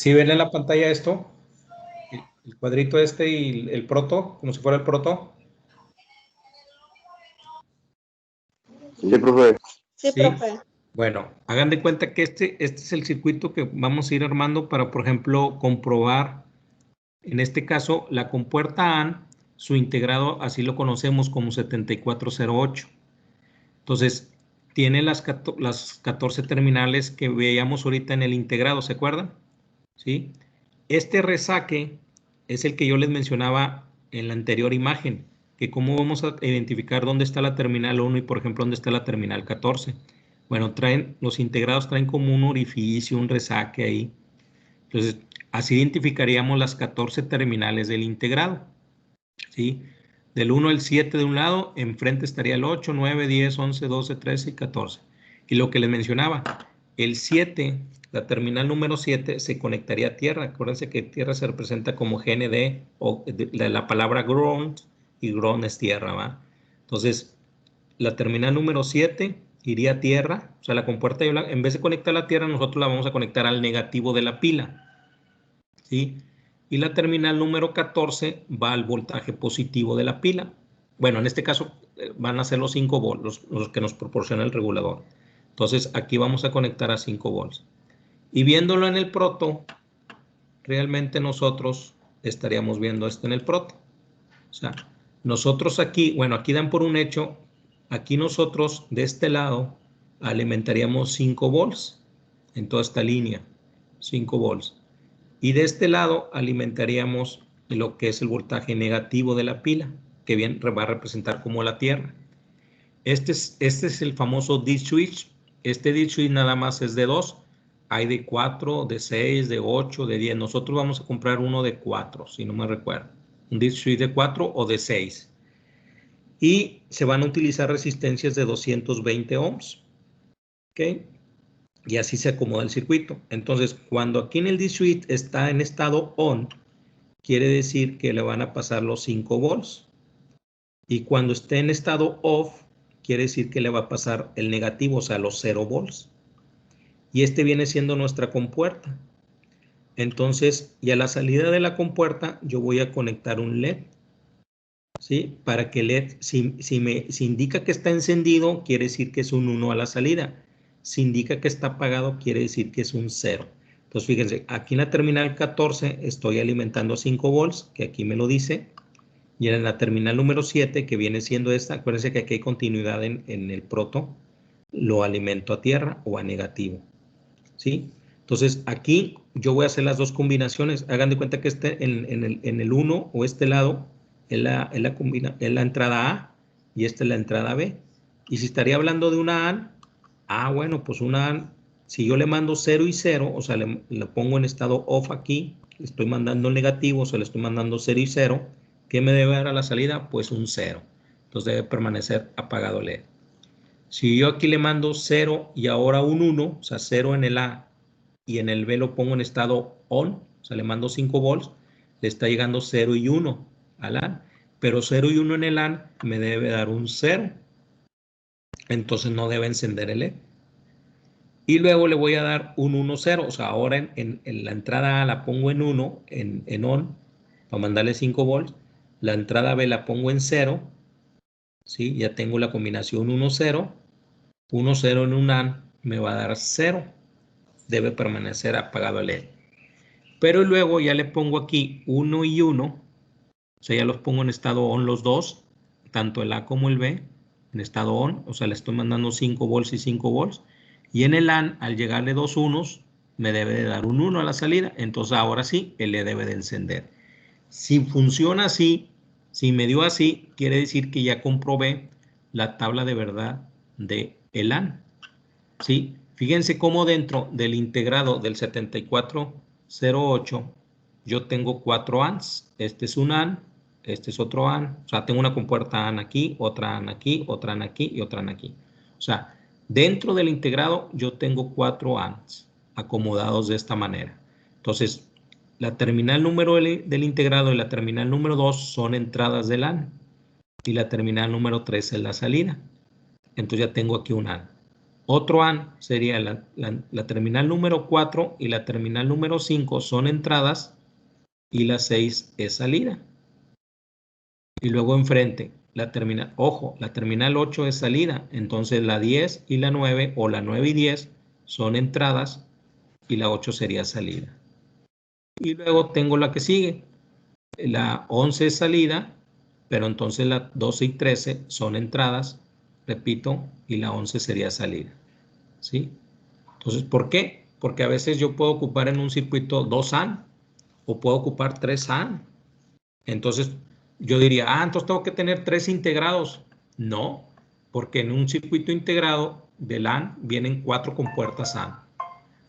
¿Sí ven en la pantalla esto? El cuadrito este y el proto, como si fuera el proto. Sí, profe. Sí, Sí. profe. Bueno, hagan de cuenta que este es el circuito que vamos a ir armando para, por ejemplo, comprobar, en este caso, la compuerta AND, su integrado, así lo conocemos como 7408. Entonces, tiene las 14 terminales que veíamos ahorita en el integrado, ¿se acuerdan? ¿Sí? Este resaque es el que yo les mencionaba en la anterior imagen, que cómo vamos a identificar dónde está la terminal 1 y, por ejemplo, dónde está la terminal 14. Bueno, los integrados traen como un orificio, un resaque ahí. Entonces, así identificaríamos las 14 terminales del integrado. ¿Sí? Del 1 al 7 de un lado, enfrente estaría el 8, 9, 10, 11, 12, 13 y 14. Y lo que les mencionaba, el 7, la terminal número 7, se conectaría a tierra. Acuérdense que tierra se representa como GND, o de la palabra ground, y ground es tierra, ¿va? Entonces, la terminal número 7 iría a tierra, o sea, la compuerta, en vez de conectar a la tierra, nosotros la vamos a conectar al negativo de la pila. ¿Sí? Y la terminal número 14 va al voltaje positivo de la pila. Bueno, en este caso van a ser los 5 volts, los que nos proporciona el regulador. Entonces aquí vamos a conectar a 5 volts. Y viéndolo en el proto, realmente nosotros estaríamos viendo esto en el proto. O sea, nosotros aquí, bueno, aquí dan por un hecho, aquí nosotros de este lado alimentaríamos 5 volts en toda esta línea, 5 volts. Y de este lado alimentaríamos lo que es el voltaje negativo de la pila, que bien va a representar como la tierra. Este es el famoso D-switch. Este D-switch nada más es de 2. Hay de 4, de 6, de 8, de 10. Nosotros vamos a comprar uno de 4, si no me recuerdo. Un D-switch de 4 o de 6. Y se van a utilizar resistencias de 220 ohms. ¿Ok? Y así se acomoda el circuito. Entonces, cuando aquí en el D-switch está en estado on, quiere decir que le van a pasar los 5 volts. Y cuando esté en estado off, quiere decir que le va a pasar el negativo, o sea, los 0 volts. Y este viene siendo nuestra compuerta. Entonces, y a la salida de la compuerta, yo voy a conectar un LED. ¿Sí? Para que el LED, si indica que está encendido, quiere decir que es un 1 a la salida. Si indica que está apagado, quiere decir que es un 0. Entonces, fíjense, aquí en la terminal 14 estoy alimentando 5 volts, que aquí me lo dice. Y en la terminal número 7, que viene siendo esta, acuérdense que aquí hay continuidad en el proto, lo alimento a tierra o a negativo. ¿Sí? Entonces, aquí yo voy a hacer las dos combinaciones. Hagan de cuenta que en el 1 o este lado es la entrada A y esta es la entrada B. Y si estaría hablando de una AND, bueno, pues una AND, si yo le mando 0 y 0, o sea, le pongo en estado off aquí, le estoy mandando negativo, o sea, le estoy mandando 0 y 0, ¿qué me debe dar a la salida? Pues un 0. Entonces debe permanecer apagado el LED. Si yo aquí le mando 0 y ahora un 1, o sea, 0 en el A y en el B lo pongo en estado on, o sea, le mando 5 volts, le está llegando 0 y 1 al AN, pero 0 y 1 en el AN me debe dar un 0. Entonces no debe encender el LED. Y luego le voy a dar un 1, 0, o sea, ahora en la entrada A la pongo en 1, en on, para mandarle 5 volts, la entrada B la pongo en 0, ¿sí? Ya tengo la combinación 1, 0, 1, 0 en un AND me va a dar 0, debe permanecer apagado el LED. Pero luego ya le pongo aquí 1 y 1, o sea, ya los pongo en estado on los dos, tanto el A como el B, en estado on, o sea, le estoy mandando 5 volts y 5 volts, y en el AND, al llegarle dos unos, me debe de dar un 1 a la salida, entonces ahora sí, él le debe de encender. Si funciona así, si me dio así, quiere decir que ya comprobé la tabla de verdad de el AND. ¿Sí? Fíjense cómo dentro del integrado del 7408 yo tengo 4 ANDs. Este es un AND, este es otro AND. O sea, tengo una compuerta AND aquí, otra AND aquí, otra AND aquí y otra AND aquí. O sea, dentro del integrado yo tengo 4 ANDs acomodados de esta manera. Entonces, la terminal número del integrado y la terminal número 2 son entradas del AND. Y la terminal número 3 es la salida. Entonces ya tengo aquí un AND. Otro AND sería la terminal número 4 y la terminal número 5 son entradas y la 6 es salida. Y luego enfrente, la terminal 8 es salida, entonces la 10 y la 9 o la 9 y 10 son entradas y la 8 sería salida. Y luego tengo la que sigue, la 11 es salida, pero entonces la 12 y 13 son entradas, repito, y la 11 sería salida. ¿Sí? Entonces, ¿por qué? Porque a veces yo puedo ocupar en un circuito 2 AND o puedo ocupar 3 AND. Entonces, yo diría, entonces tengo que tener 3 integrados. No, porque en un circuito integrado del AND vienen 4 compuertas AND.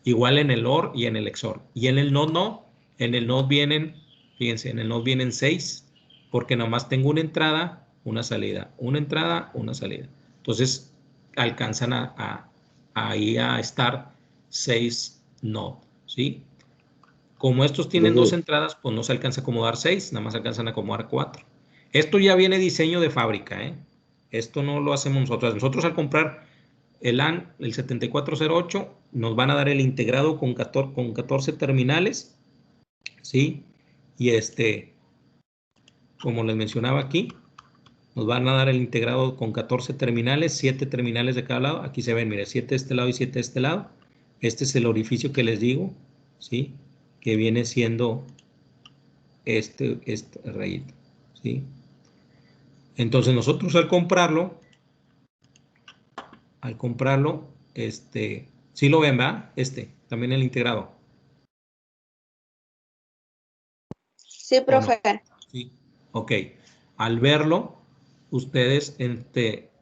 Igual en el OR y en el XOR. Y en el NOT no. En el NOT vienen, fíjense, en el NOT vienen 6, porque nomás tengo una entrada, una salida. Una entrada, una salida. Entonces, alcanzan ahí a estar 6 NOT, ¿sí? Como estos tienen 2 entradas, pues no se alcanza a acomodar 6, nada más alcanzan a acomodar 4. Esto ya viene diseño de fábrica, ¿eh? Esto no lo hacemos nosotros. Nosotros al comprar el AND, el 7408, nos van a dar el integrado con 14 terminales, ¿sí? Y como les mencionaba aquí, nos van a dar el integrado con 14 terminales, 7 terminales de cada lado. Aquí se ven, mire, 7 de este lado y 7 de este lado. Este es el orificio que les digo, ¿sí? Que viene siendo este rayito, ¿sí? Entonces nosotros al comprarlo, sí lo ven, ¿verdad? También el integrado. Sí, profe. Sí, ok. Al verlo, ustedes,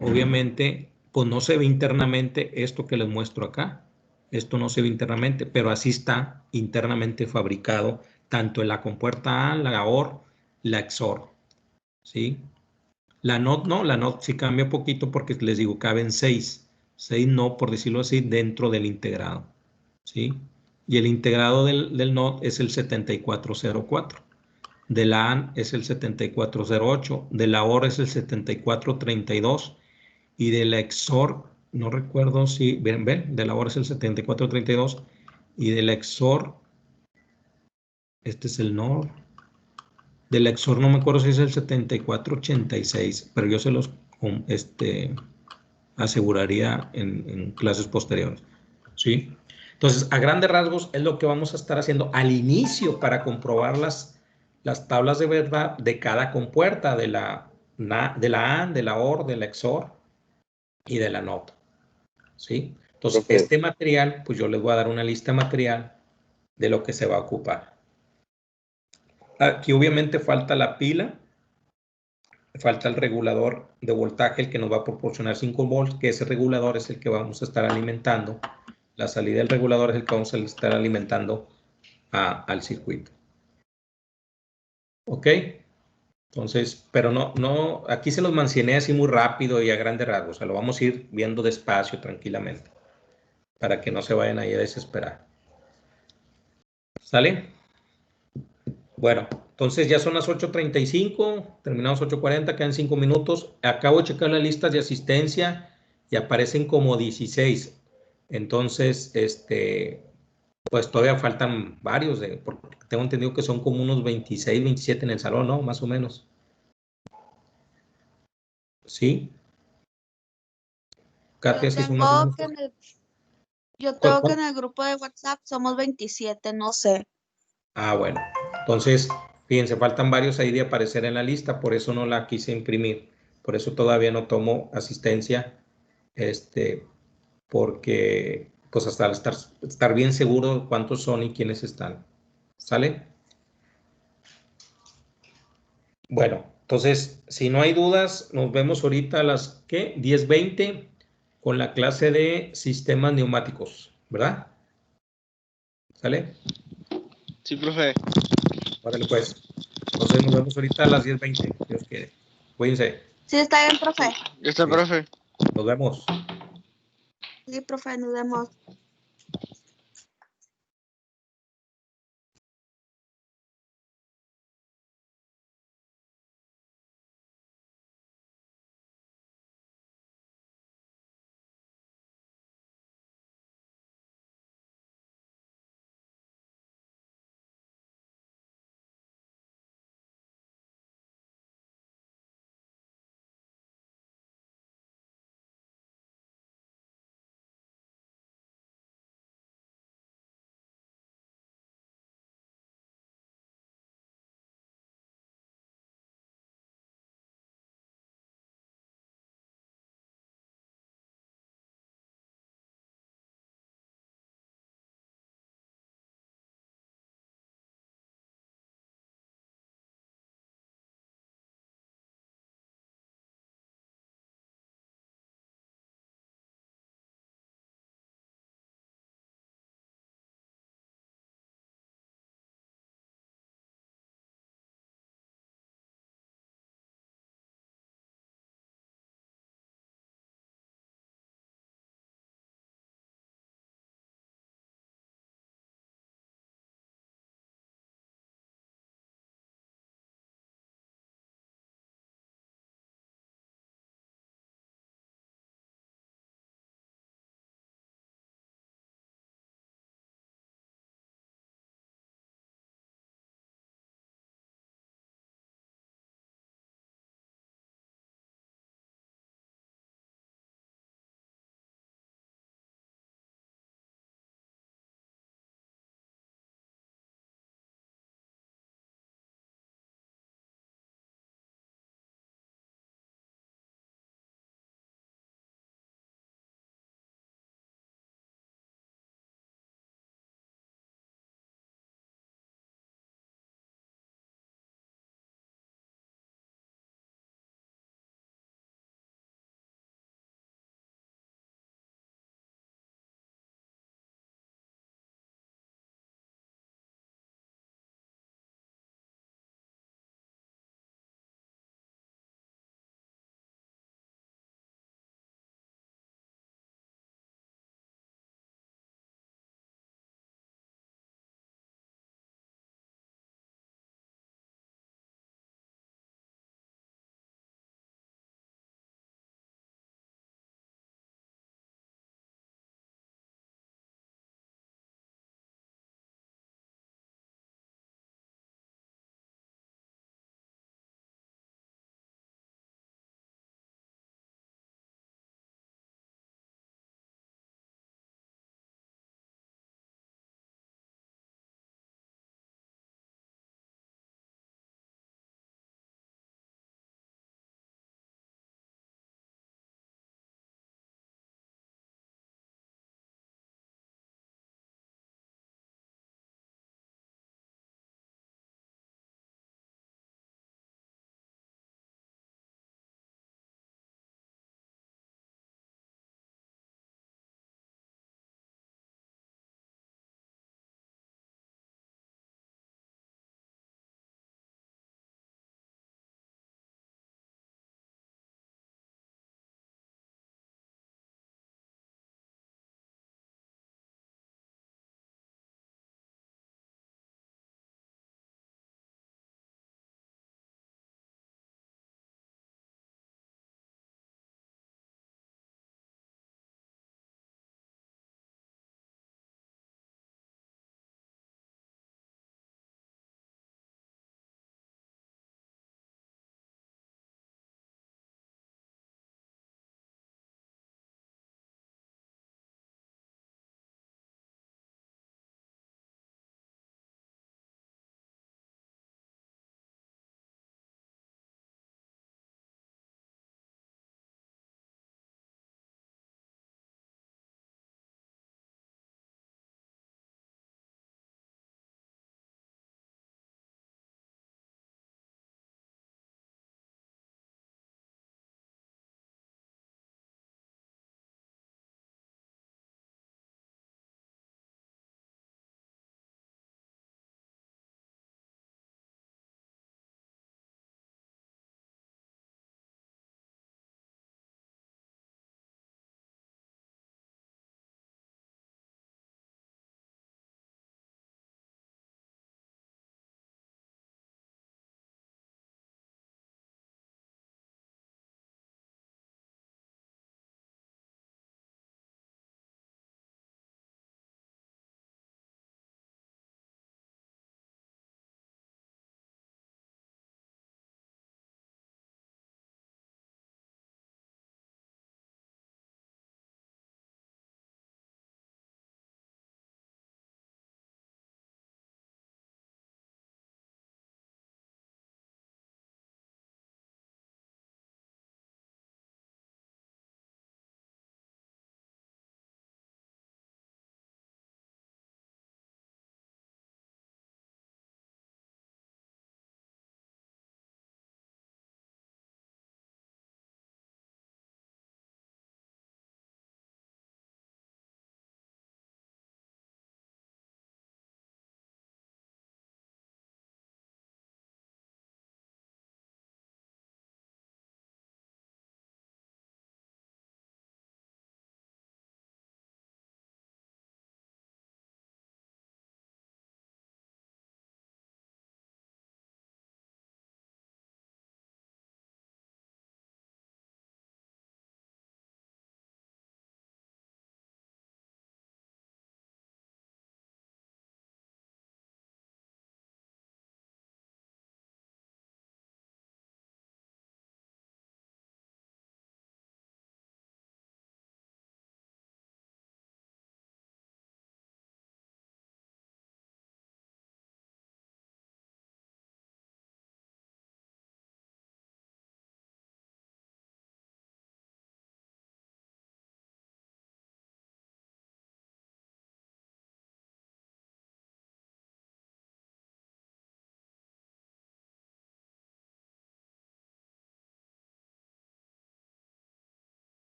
obviamente, pues no se ve internamente esto que les muestro acá. Esto no se ve internamente, pero así está internamente fabricado, tanto en la compuerta AND, la OR, la XOR, ¿sí? La NOT no, la NOT sí cambia un poquito porque les digo, caben 6. 6 no, por decirlo así, dentro del integrado, ¿sí? Y el integrado del NOT es el 7404. De la AND es el 7408, de la OR es el 7432 y de la XOR, no recuerdo si, ven, de la OR es el 7432 y de la XOR, este es el NOR, de la XOR no me acuerdo si es el 7486, pero yo se los aseguraría en clases posteriores, ¿sí? Entonces, a grandes rasgos es lo que vamos a estar haciendo al inicio para comprobar las tablas de verdad de cada compuerta, de la AND, de la OR, de la XOR y de la NOT, ¿sí? Entonces, este material, pues yo les voy a dar una lista material de lo que se va a ocupar. Aquí obviamente falta la pila, falta el regulador de voltaje, el que nos va a proporcionar 5 volts, que ese regulador es el que vamos a estar alimentando. La salida del regulador es el que vamos a estar alimentando al circuito. ¿Ok? Entonces, pero no, aquí se los mencioné así muy rápido y a grandes rasgos. O sea, lo vamos a ir viendo despacio, tranquilamente, para que no se vayan ahí a desesperar. ¿Sale? Bueno, entonces ya son las 8:35, terminamos 8:40, quedan 5 minutos. Acabo de checar las listas de asistencia y aparecen como 16. Entonces, pues todavía faltan varios, porque tengo entendido que son como unos 26, 27 en el salón, ¿no? Más o menos. ¿Sí? Katia, sí son más o menos. Yo tengo que en el grupo de WhatsApp somos 27, no sé. Bueno. Entonces, fíjense, faltan varios ahí de aparecer en la lista, por eso no la quise imprimir. Por eso todavía no tomo asistencia, porque pues hasta estar bien seguro de cuántos son y quiénes están. ¿Sale? Bueno, entonces, si no hay dudas, nos vemos ahorita a las, ¿qué? 10:20 con la clase de sistemas neumáticos, ¿verdad? ¿Sale? Sí, profe. Órale, pues. Entonces nos vemos ahorita a las 10:20, Dios quiere. Cuídense. Sí, está bien, profe. Ya está, Sí. profe. Nos vemos. Sí, profe, nos vemos.